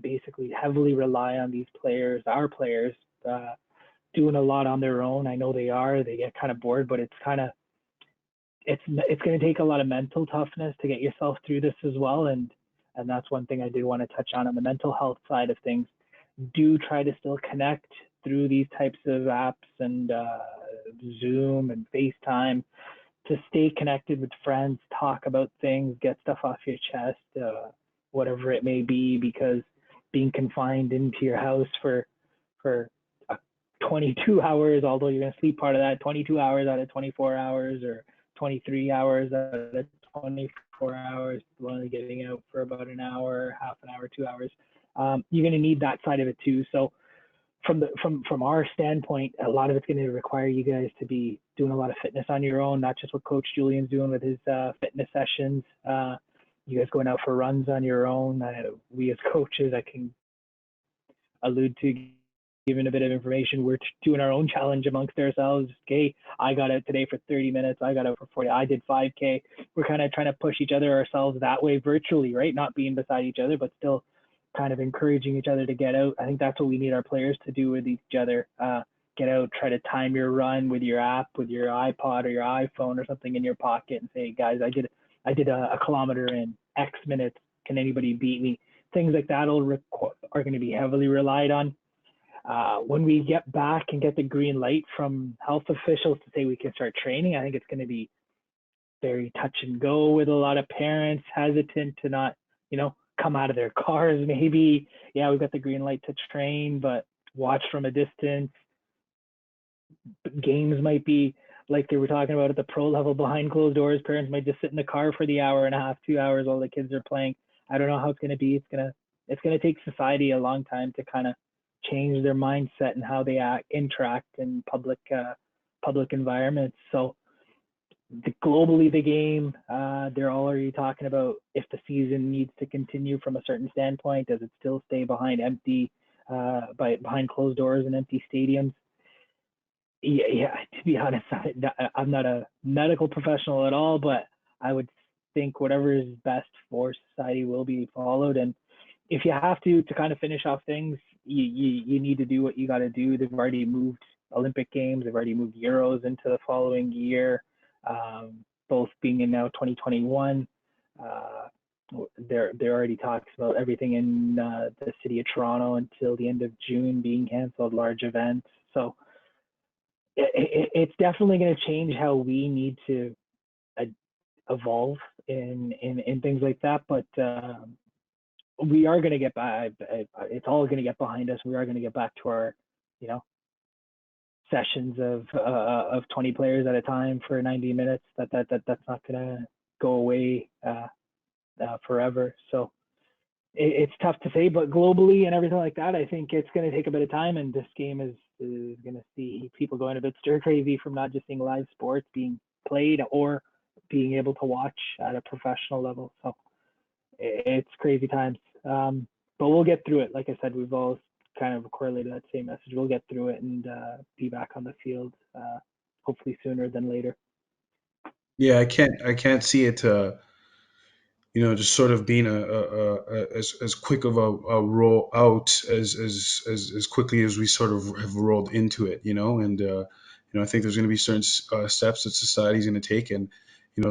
Speaker 2: basically heavily rely on these players, our players, doing a lot on their own. I know they are. They get kind of bored, but it's going to take a lot of mental toughness to get yourself through this as well. And that's one thing I did want to touch on the mental health side of things. Do try to still connect through these types of apps and Zoom and FaceTime to stay connected with friends, talk about things, get stuff off your chest, whatever it may be, because being confined into your house for 22 hours, although you're going to sleep part of that, 22 hours out of 24 hours or 23 hours out of 24 hours, only getting out for about an hour, half an hour, 2 hours. You're going to need that side of it too. So from our standpoint, a lot of it's going to require you guys to be doing a lot of fitness on your own, not just what Coach Julien's doing with his fitness sessions. You guys going out for runs on your own. We as coaches, I can allude to giving a bit of information. We're doing our own challenge amongst ourselves. Okay, I got out today for 30 minutes. I got out for 40. I did 5K. We're kind of trying to push each other ourselves that way virtually, right? Not being beside each other, but still kind of encouraging each other to get out. I think that's what we need our players to do with each other. Get out, try to time your run with your app, with your iPod or your iPhone or something in your pocket and say, guys, I did a kilometer in X minutes. Can anybody beat me? Things like that are going to be heavily relied on. When we get back and get the green light from health officials to say we can start training, I think it's going to be very touch and go with a lot of parents hesitant to not, come out of their cars. Maybe, yeah, we've got the green light to train, but watch from a distance. Games might be like they were talking about at the pro level behind closed doors. Parents might just sit in the car for the hour and a half, 2 hours while the kids are playing. I don't know how it's going to be. It's going to take society a long time to kind of change their mindset and how they interact in public environments. So globally, the game, they're already talking about if the season needs to continue from a certain standpoint. Does it still stay behind behind closed doors and empty stadiums? Yeah, to be honest, I'm not a medical professional at all, but I would think whatever is best for society will be followed. And if you have to kind of finish off things, you need to do what you got to do. They've already moved Olympic Games, they've already moved Euros into the following year, both being in now 2021. There already talks about everything in the city of Toronto until the end of June being canceled, large events. So it's definitely going to change how we need to evolve in things like that. But we are going to get back. It's all going to get behind us. We are going to get back to our, you know, sessions of 20 players at a time for 90 minutes. That's not going to go away forever. So it's tough to say, but globally and everything like that, I think it's going to take a bit of time. And this game is going to see people going a bit stir crazy from not just seeing live sports being played or being able to watch at a professional level. So it's crazy times. But we'll get through it. Like I said, we've all kind of correlated that same message. We'll get through it and be back on the field, hopefully sooner than later.
Speaker 1: Yeah, I can't see it. Just sort of being as quick of a roll out as quickly as we sort of have rolled into it, and I think there's going to be certain steps that society's going to take, and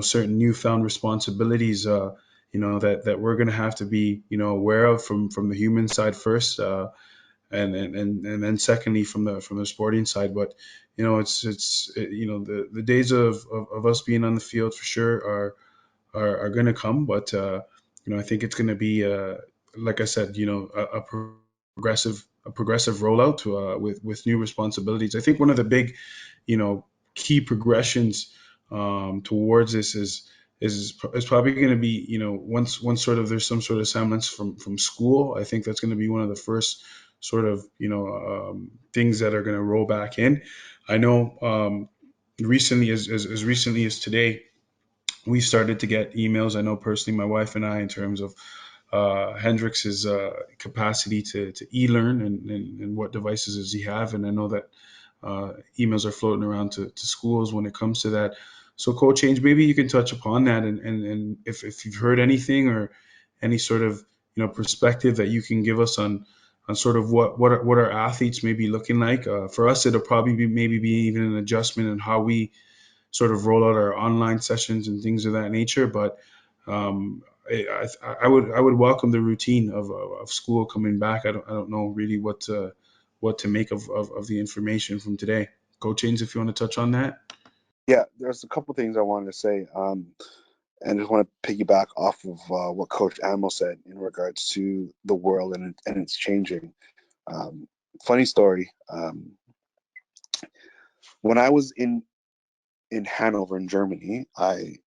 Speaker 1: certain newfound responsibilities, that we're going to have to be aware of from the human side first, and then secondly from the sporting side. But the days of us being on the field for sure are going to come, but I think it's going to be, like I said, a progressive rollout with new responsibilities. I think one of the big, key progressions towards this is probably going to be, once sort of there's some sort of semblance from school. I think that's going to be one of the first sort of things that are going to roll back in. I know recently, as recently as today, we started to get emails. I know personally, my wife and I, in terms of Hendrix's capacity to e-learn, and what devices does he have. And I know that emails are floating around to schools when it comes to that. So, Coach Change, maybe you can touch upon that, and if you've heard anything or any sort of perspective that you can give us on sort of what our athletes may be looking like. For us, it'll probably maybe be even an adjustment in how we sort of roll out our online sessions and things of that nature. But I would welcome the routine of school coming back. I don't know really what to make of the information from today. Coach Haynes, if you want to touch on that.
Speaker 3: Yeah, there's a couple things I wanted to say, and just want to piggyback off of what Coach Amo said in regards to the world and it's changing. Funny story. When I was in Hanover in Germany, I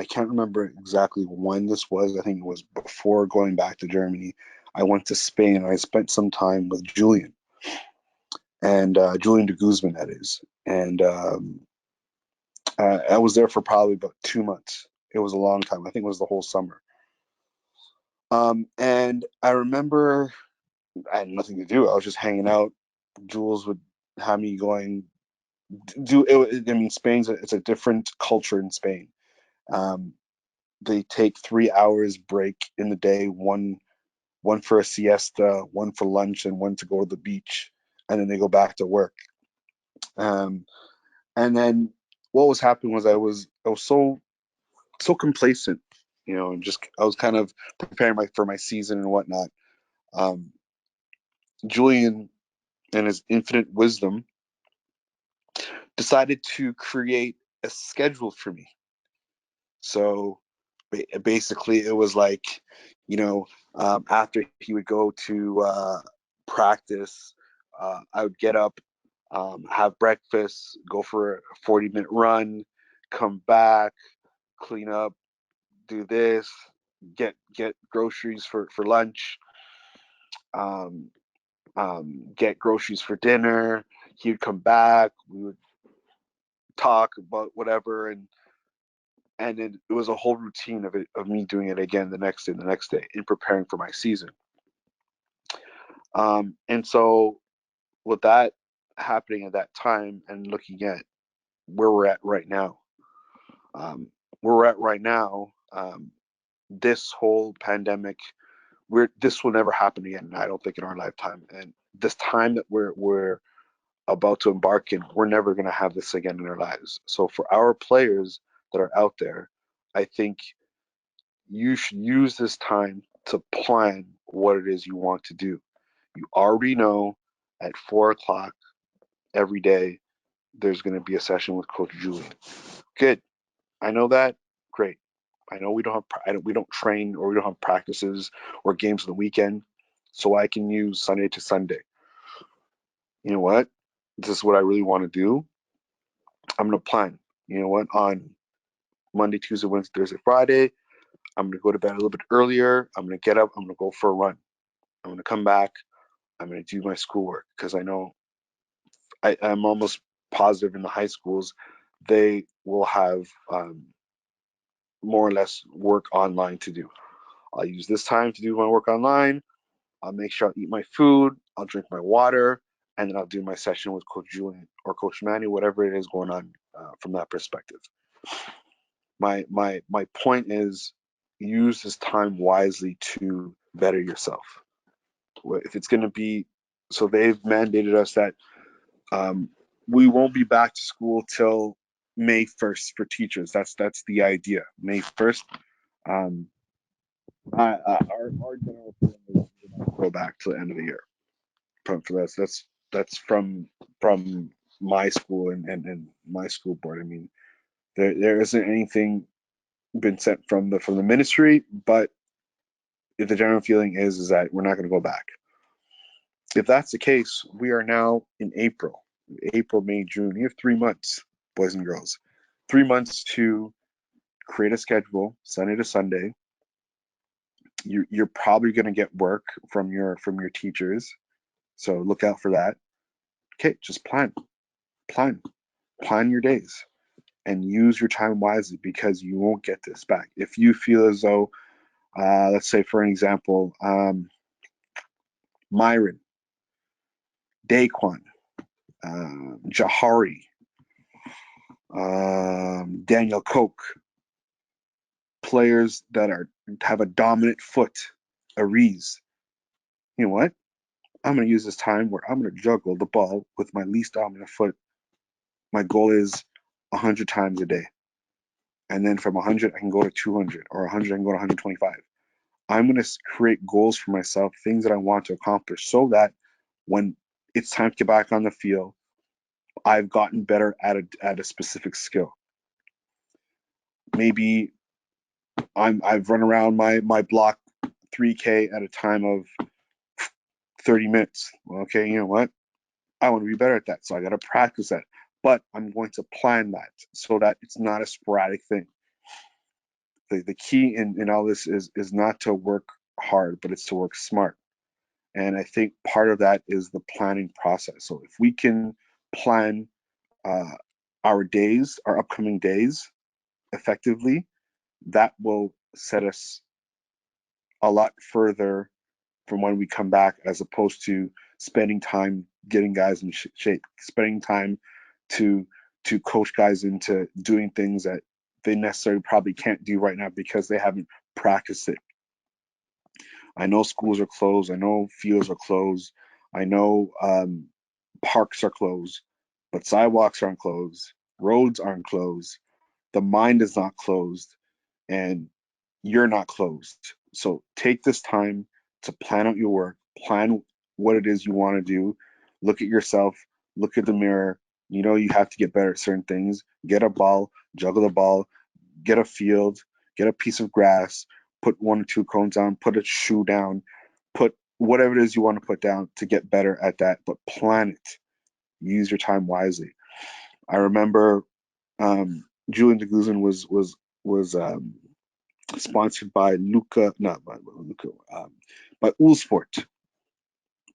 Speaker 3: can't remember exactly when this was. I think it was before going back to Germany. I went to Spain and I spent some time with Julien, and Julien de Guzman, that is. And I was there for probably about 2 months. It was a long time. I think it was the whole summer. And I remember I had nothing to do. I was just hanging out. Jules would have me going. I mean, it's a different culture in Spain. Um, they take 3 hours break in the day, one for a siesta, one for lunch, and one to go to the beach, and then they go back to work. Um, and then what was happening was I was so complacent, and just I was kind of preparing for my season and whatnot. Um, Julian, in his infinite wisdom, decided to create a schedule for me. So basically, it was like, after he would go to practice, I would get up, have breakfast, go for a 40-minute run, come back, clean up, do this, get groceries for lunch, um, get groceries for dinner. He would come back, we would talk about whatever, and it was a whole routine of me doing it again the next day in preparing for my season. And so with that happening at that time and looking at where we're at right now, where we're at right now, this whole pandemic, this will never happen again. I don't think in our lifetime. And this time that we're about to embark in, we're never going to have this again in our lives. So for our players that are out there, I think you should use this time to plan what it is you want to do. You already know at 4 o'clock every day there's going to be a session with Coach Julien. Good. I know that. Great. I know we don't train or we don't have practices or games on the weekend, so I can use Sunday to Sunday. You know what? This is what I really want to do. I'm gonna plan. You know what? On Monday, Tuesday, Wednesday, Thursday, Friday, I'm gonna go to bed a little bit earlier. I'm gonna get up. I'm gonna go for a run. I'm gonna come back. I'm gonna do my schoolwork because I know I'm almost positive in the high schools they will have more or less work online to do. I'll use this time to do my work online. I'll make sure I'll eat my food. I'll drink my water, and then I'll do my session with Coach Julien or Coach Manny, whatever it is going on from that perspective. My point is use this time wisely to better yourself. If it's going to be, so they've mandated us that we won't be back to school till May 1st for teachers. That's the idea. May 1st. Our general plan is to go back to the end of the year. That's from my school and my school board. I mean, there isn't anything been sent from the ministry, but if the general feeling is that we're not going to go back. If that's the case, we are now in April, May, June. You have 3 months, boys and girls, 3 months to create a schedule, Sunday to Sunday. You're probably going to get work from your teachers, so look out for that. Okay, just plan your days, and use your time wisely because you won't get this back. If you feel as though, let's say for an example, Myron, Daquan, Jahari, Daniel Koch, players that have a dominant foot, Ariz. You know what? I'm going to use this time where I'm going to juggle the ball with my least dominant foot. My goal is 100 times a day. And then from 100, I can go to 200, or 100, I can go to 125. I'm going to create goals for myself, things that I want to accomplish, so that when it's time to get back on the field, I've gotten better at a specific skill. Maybe I've run around my block 3K at a time of 30 minutes. Well, okay, you know what? I want to be better at that, so I got to practice that. But I'm going to plan that so that it's not a sporadic thing. The key in all this is not to work hard, but it's to work smart. And I think part of that is the planning process. So if we can plan uh, our days, our upcoming days effectively, that will set us a lot further from when we come back, as opposed to spending time getting guys in shape, spending time to coach guys into doing things that they necessarily probably can't do right now because they haven't practiced it. I know schools are closed. I know fields are closed. I know parks are closed, but sidewalks aren't closed. Roads aren't closed. The mind is not closed, and you're not closed. So take this time to plan out your work, plan what it is you want to do, look at yourself, look at the mirror. You know you have to get better at certain things. Get a ball, juggle the ball, get a field, get a piece of grass, put 1 or 2 cones down, put a shoe down, put whatever it is you want to put down to get better at that, but plan it. Use your time wisely. I remember Julien was sponsored by Luca, not by Luca, by Ulsport,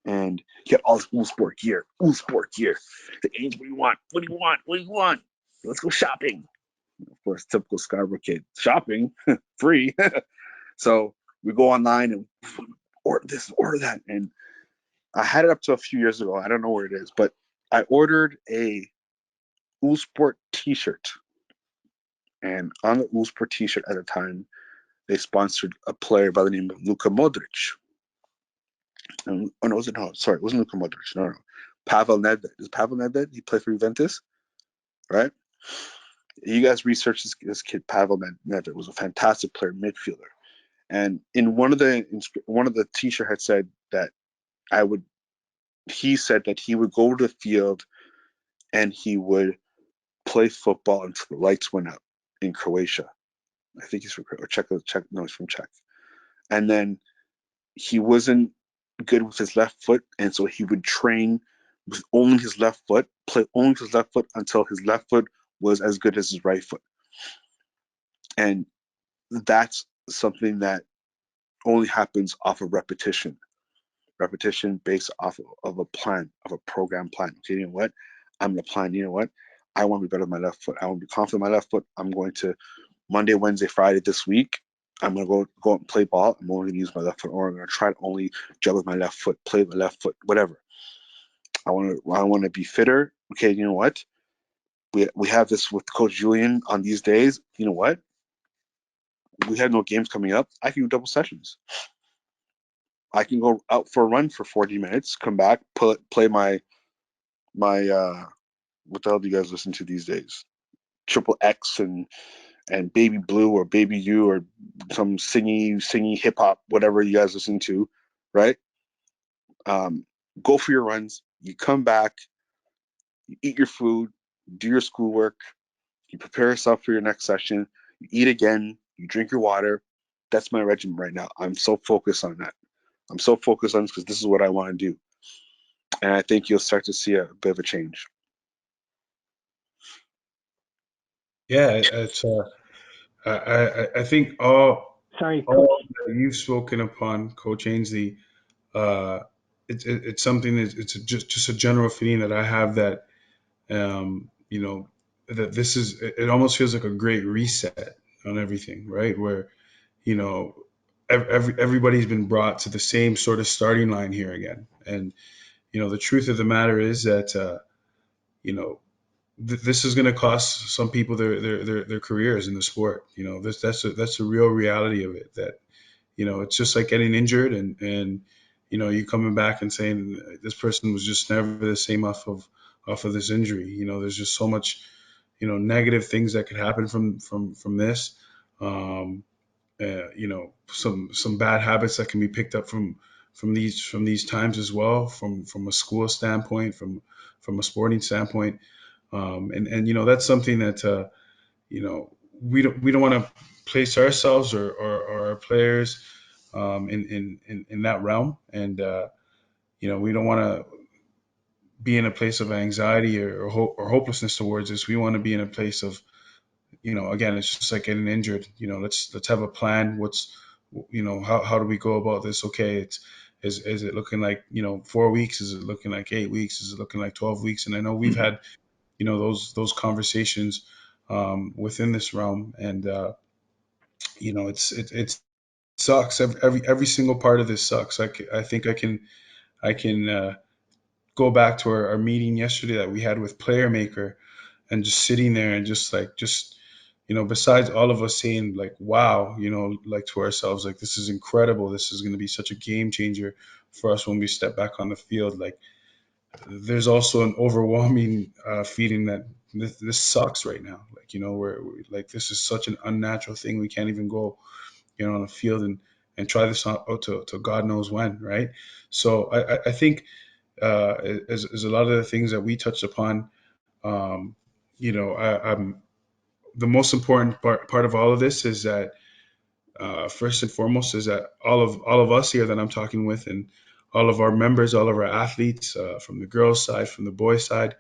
Speaker 3: and he had all this Ulsport gear. The age, what do you want? What do you want? What do you want? Let's go shopping. Of course, typical Scarborough kid. Shopping, free. So we go online and order this, order that, and I had it up to a few years ago. I don't know where it is, but I ordered a Ulsport T-shirt, and on the Ulsport T-shirt at the time, they sponsored a player by the name of Luka Modric. And, oh no, sorry, it wasn't Luka Modric. No. Pavel Nedved. Is Pavel Nedved? He played for Juventus, right? You guys research this kid, Pavel Nedved was a fantastic player, midfielder. And in one of the T-shirt had said that he said that he would go to the field and he would play football until the lights went out in Croatia. I think he's from or Czech. No, he's from Czech. And then he wasn't good with his left foot, and so he would train with only his left foot, play only his left foot until his left foot was as good as his right foot. And that's something that only happens off of repetition based off of a plan, of a program plan. Okay, you know what? I'm gonna plan, you know what? I want to be better with my left foot. I want to be confident with my left foot. I'm going to Monday, Wednesday, Friday this week. I'm gonna go out and play ball. I'm only gonna use my left foot, or I'm gonna try to only juggle with my left foot, play with my left foot, whatever. I wanna be fitter. Okay, you know what? We have this with Coach Julien on these days. You know what? We have no games coming up. I can do double sessions. I can go out for a run for 40 minutes, come back, play my what the hell do you guys listen to these days? Triple X and Baby Blue or Baby You or some singy hip hop, whatever you guys listen to, right? Um, go for your runs. You come back, you eat your food, do your schoolwork, you prepare yourself for your next session, you eat again, you drink your water. That's my regimen right now. I'm so focused on that. I'm so focused on this because this is what I want to do. And I think you'll start to see a bit of a change.
Speaker 1: Yeah, it's I think all
Speaker 2: Coach.
Speaker 1: that you've spoken upon, Coach Ainsley, uh, it's something that it's just a general feeling that I have that you know that this is it almost feels like a great reset on everything, right? Where you know everybody's been brought to the same sort of starting line here again, and the truth of the matter is that you know this is going to cost some people their careers in the sport. That's a real reality of it. That it's just like getting injured and you coming back and saying this person was just never the same off of this injury. There's just so much negative things that could happen from this. Um, some bad habits that can be picked up from these times as well, from a school standpoint, from a sporting standpoint. And that's something that you know we don't want to place ourselves or our players in that realm. And we don't want to be in a place of anxiety or hopelessness towards this. We want to be in a place of, again, it's just like getting injured. Let's have a plan. How do we go about this? Okay, is it looking like 4 weeks? Is it looking like 8 weeks? Is it looking like 12 weeks? And I know we've had those conversations within this realm. And it sucks. Every single part of this sucks. I think I can go back to our meeting yesterday that we had with Player Maker, and just sitting there and just besides all of us saying like wow, like to ourselves, like this is incredible, this is going to be such a game changer for us when we step back on the field. Like there's also an overwhelming feeling that this sucks right now. Like like this is such an unnatural thing. We can't even go on the field and try this out to God knows when, right? So I think as a lot of the things that we touched upon, um, I'm the most important part of all of this is that first and foremost is that all of us here that I'm talking with, and all of our members, all of our athletes, from the girls' side, from the boys' side,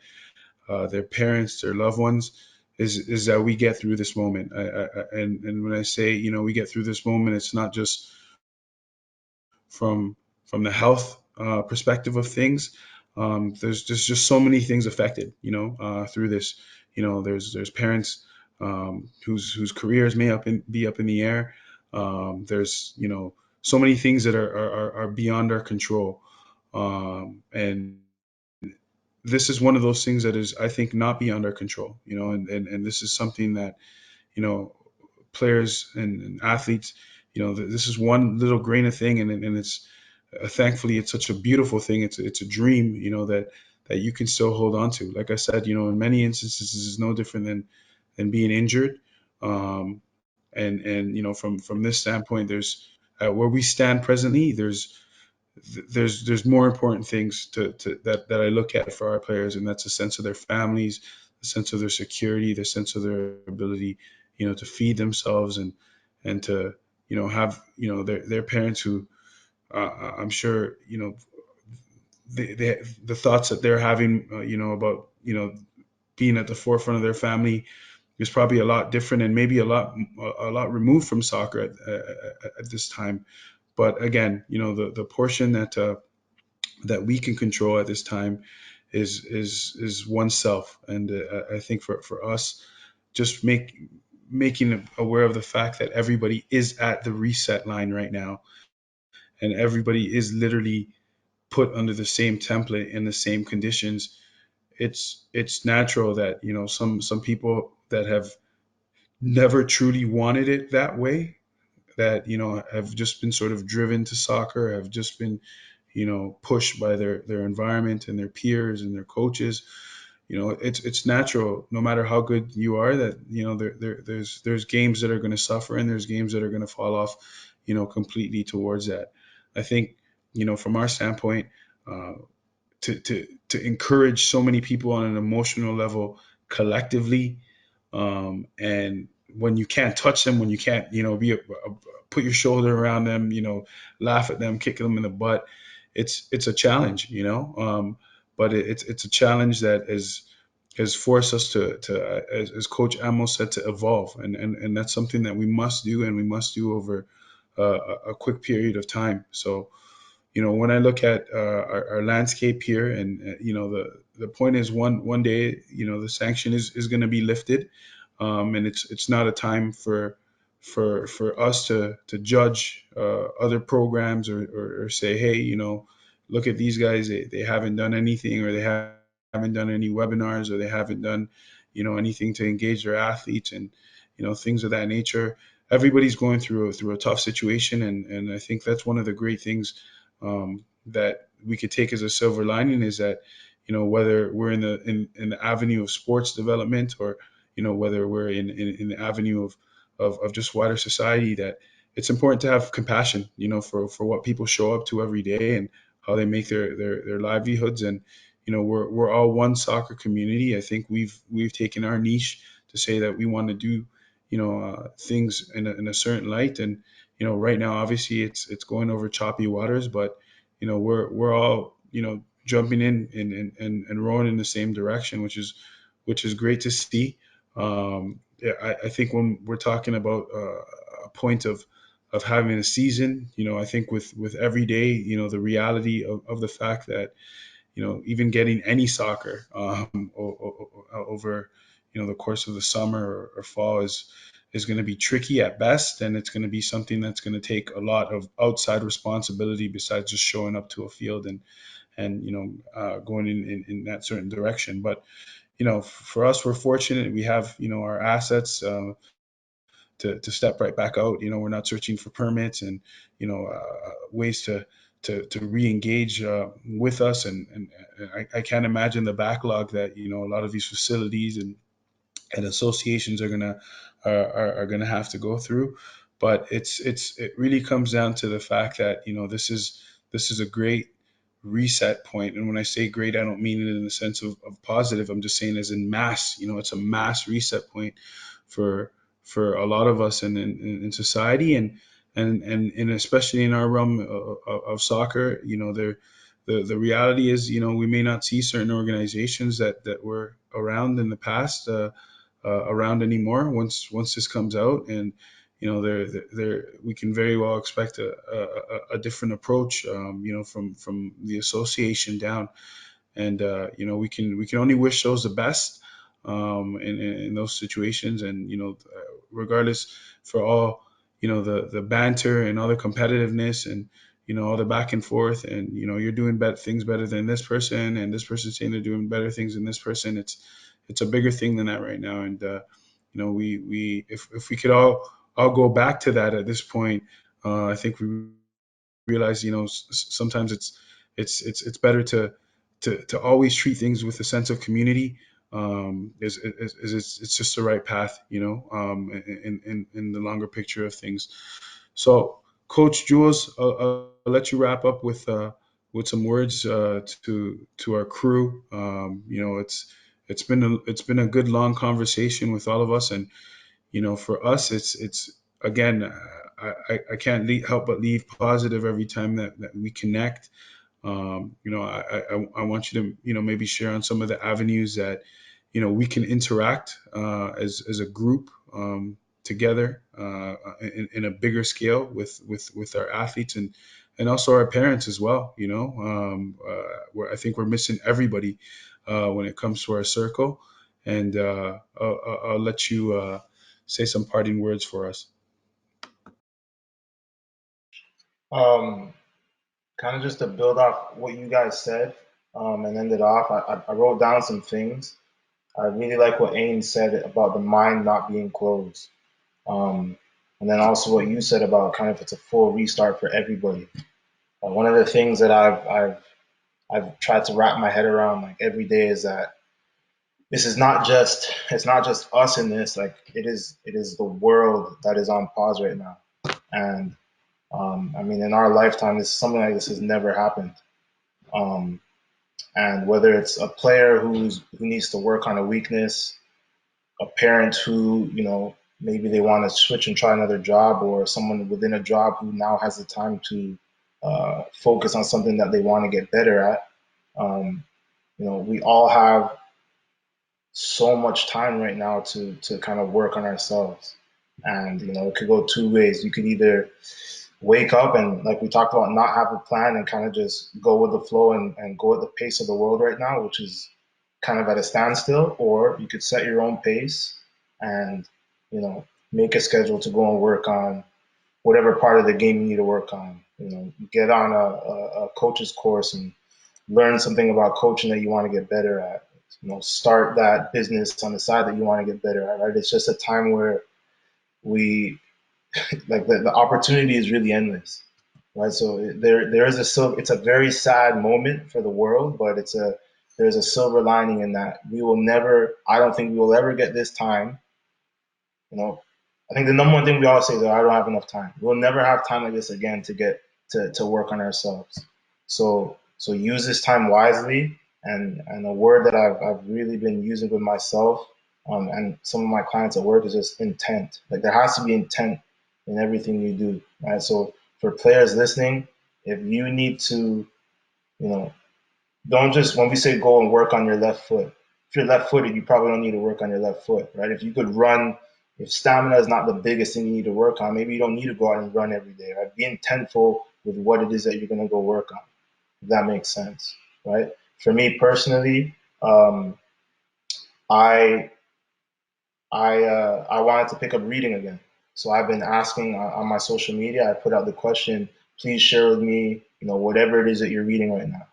Speaker 1: their parents, their loved ones, is that we get through this moment. And when I say we get through this moment, it's not just from the health perspective of things. There's just so many things affected, through this. There's parents whose careers may be up in the air. There's so many things that are beyond our control, and this is one of those things that is, I think, not beyond our control. And this is something that you know players and athletes, this is one little grain of thing, and it's thankfully it's such a beautiful thing. It's a dream, that you can still hold on to. Like I said, in many instances, this is no different than being injured. And from this standpoint, there's where we stand presently. There's more important things that I look at for our players, and that's a sense of their families, the sense of their security, the sense of their ability, to feed themselves and to, have, their parents who, I'm sure, the thoughts that they're having, about, being at the forefront of their family is probably a lot different and maybe a lot removed from soccer at this time. But again, the portion that we can control at this time is oneself. And I think for us, just making aware of the fact that everybody is at the reset line right now, and everybody is literally put under the same template in the same conditions. It's natural that, some people that have never truly wanted it that way, that, have just been sort of driven to soccer, have just been, pushed by their environment and their peers and their coaches. It's natural, no matter how good you are, that, there's games that are going to suffer, and there's games that are going to fall off, completely towards that. I think, from our standpoint, uh, to encourage so many people on an emotional level collectively, and when you can't touch them, when you can't, put your shoulder around them, laugh at them, kick them in the butt, it's a challenge, but it's a challenge that has forced us to as Coach Amos said, to evolve, and that's something that we must do, and we must do over a quick period of time. So, when I look at our landscape here, and the point is, one day, the sanction is going to be lifted, and it's not a time for us to judge other programs, or say, hey, look at these guys, they haven't done anything, or they haven't done any webinars, or they haven't done, anything to engage their athletes, and things of that nature. Everybody's going through a tough situation, and I think that's one of the great things, that we could take as a silver lining, is that, whether we're in the avenue of sports development, or whether we're in the avenue of just wider society, that it's important to have compassion, for what people show up to every day, and how they make their livelihoods. And we're all one soccer community. I think we've taken our niche to say that we want to do, things in a certain light. And right now, obviously, it's going over choppy waters, but we're all, jumping in and rowing in the same direction, which is great to see. Yeah, I think when we're talking about a point of having a season, I think with every day, the reality of the fact that, even getting any soccer, over, the course of the summer, or fall, is going to be tricky at best, and it's going to be something that's going to take a lot of outside responsibility, besides just showing up to a field and going in that certain direction. But for us, we're fortunate. We have, our assets, to step right back out. We're not searching for permits, and ways to re-engage with us. And I can't imagine the backlog that a lot of these facilities and associations are gonna have to go through. But it really comes down to the fact that this is a great reset point. And when I say great, I don't mean it in the sense of positive. I'm just saying as in mass. It's a mass reset point for for a lot of us in society, and especially in our realm of soccer. The reality is, we may not see certain organizations that were around in the past, around anymore once this comes out. And there we can very well expect a different approach, from the association down. And we can only wish those the best, in those situations. And regardless, for all, the banter and all the competitiveness, and all the back and forth, and you're doing things better than this person, and this person's saying they're doing better things than this person. It's a bigger thing than that right now. And we if we could all go back to that at this point, I think we realize, sometimes it's better to always treat things with a sense of community. It's just the right path, in the longer picture of things. So, Coach Jules, I'll let you wrap up with some words to our crew. It's been a good long conversation with all of us, and for us, it's again, I can't help but leave positive every time that we connect. I want you to, maybe share on some of the avenues that, we can interact as a group, together, in a bigger scale with our athletes, and also our parents as well. Where I think we're missing everybody when it comes to our circle. And I'll let you say some parting words for us.
Speaker 4: Um, Kind of just to build off what you guys said, and end it off. I wrote down some things. I really like what Ain said about the mind not being closed. Um, and then also what you said about kind of it's a full restart for everybody. One of the things that I've tried to wrap my head around like every day is that this is not just it's not just us in this. Like it is the world that is on pause right now. And I mean, in our lifetime, this something like this has never happened. Um, and whether it's a player who needs to work on a weakness, a parent who maybe they want to switch and try another job, or someone within a job who now has the time to focus on something that they want to get better at. Um, we all have so much time right now to kind of work on ourselves, and it could go two ways. You could either wake up and, like we talked about, not have a plan and kind of just go with the flow and go at the pace of the world right now, which is kind of at a standstill, or you could set your own pace and make a schedule to go and work on whatever part of the game you need to work on. Get on a coach's course and learn something about coaching that you want to get better at. Start that business on the side that you want to get better at. Right? It's just a time where we like the opportunity is really endless, right? So there is a silver. It's a very sad moment for the world, but there's a silver lining in that we will never. I don't think we will ever get this time. You know, I think the number one thing we always say is that I don't have enough time. We'll never have time like this again to get to work on ourselves. So use this time wisely. And a word that I've really been using with myself, and some of my clients at work, is just intent. Like there has to be intent in everything you do, right? So for players listening, if you need to, you know, don't just, when we say go and work on your left foot, if you're left footed, you probably don't need to work on your left foot, right? If you could run, if stamina is not the biggest thing you need to work on, maybe you don't need to go out and run every day, right? Be intentful with what it is that you're going to go work on, if that makes sense, right? For me personally, I I wanted to pick up reading again. So I've been asking on my social media. I put out the question, please share with me, whatever it is that you're reading right now,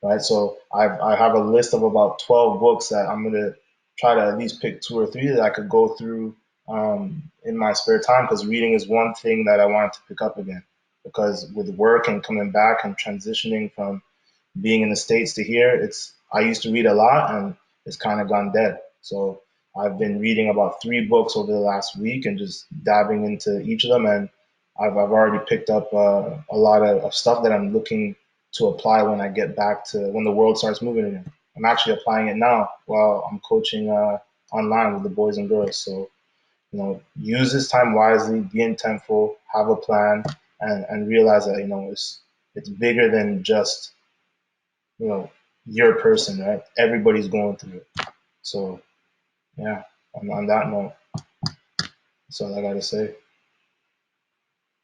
Speaker 4: right? So I have a list of about 12 books that I'm gonna try to at least pick two or three that I could go through in my spare time, because reading is one thing that I wanted to pick up again. Because with work and coming back and transitioning from being in the States to here, I used to read a lot and it's kind of gone dead. So I've been reading about three books over the last week and just diving into each of them. And I've already picked up a lot of stuff that I'm looking to apply when I get back to when the world starts moving again. I'm actually applying it now while I'm coaching online with the boys and girls. So, use this time wisely, be intentful, have a plan, and realize that, it's bigger than just you know, your person, right? Everybody's going through it. So yeah, on that note, that's all I gotta say.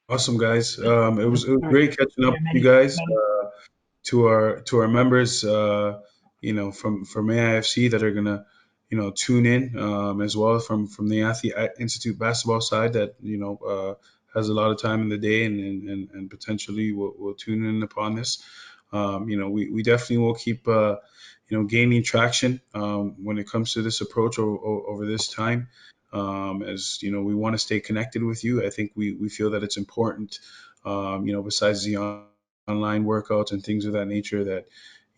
Speaker 1: Awesome, guys. It was
Speaker 2: All right.
Speaker 1: great catching up
Speaker 2: Yeah,
Speaker 1: with you guys. To our members, from AIFC that are gonna, tune in, as well from the Athlete Institute basketball side that has a lot of time in the day and potentially will tune in upon this. We definitely will keep gaining traction when it comes to this approach over this time. As we want to stay connected with you. I think we feel that it's important. Besides the online workouts and things of that nature, that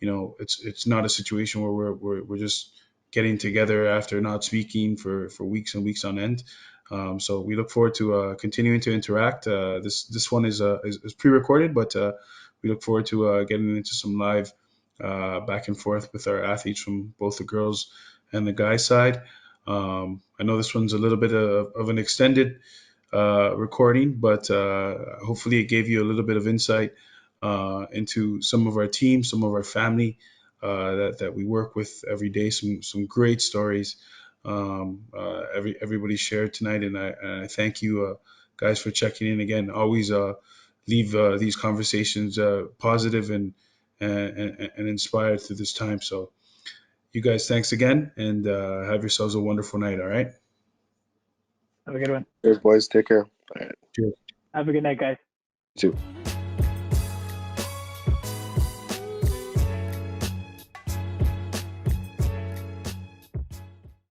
Speaker 1: it's not a situation where we're just getting together after not speaking for weeks and weeks on end. So we look forward to continuing to interact. This one is pre-recorded, but we look forward to getting into some live back and forth with our athletes from both the girls and the guys side. I know this one's a little bit of an extended recording, but hopefully it gave you a little bit of insight into some of our team, some of our family that we work with every day. Some great stories. Everybody shared tonight, and I thank you guys for checking in again. Always leave these conversations positive and inspired through this time. So you guys, thanks again, and have yourselves a wonderful night. All right.
Speaker 2: Have a good one.
Speaker 3: Cheers, boys. Take care. All right.
Speaker 1: Cheers.
Speaker 2: Have a good night, guys.
Speaker 3: You too.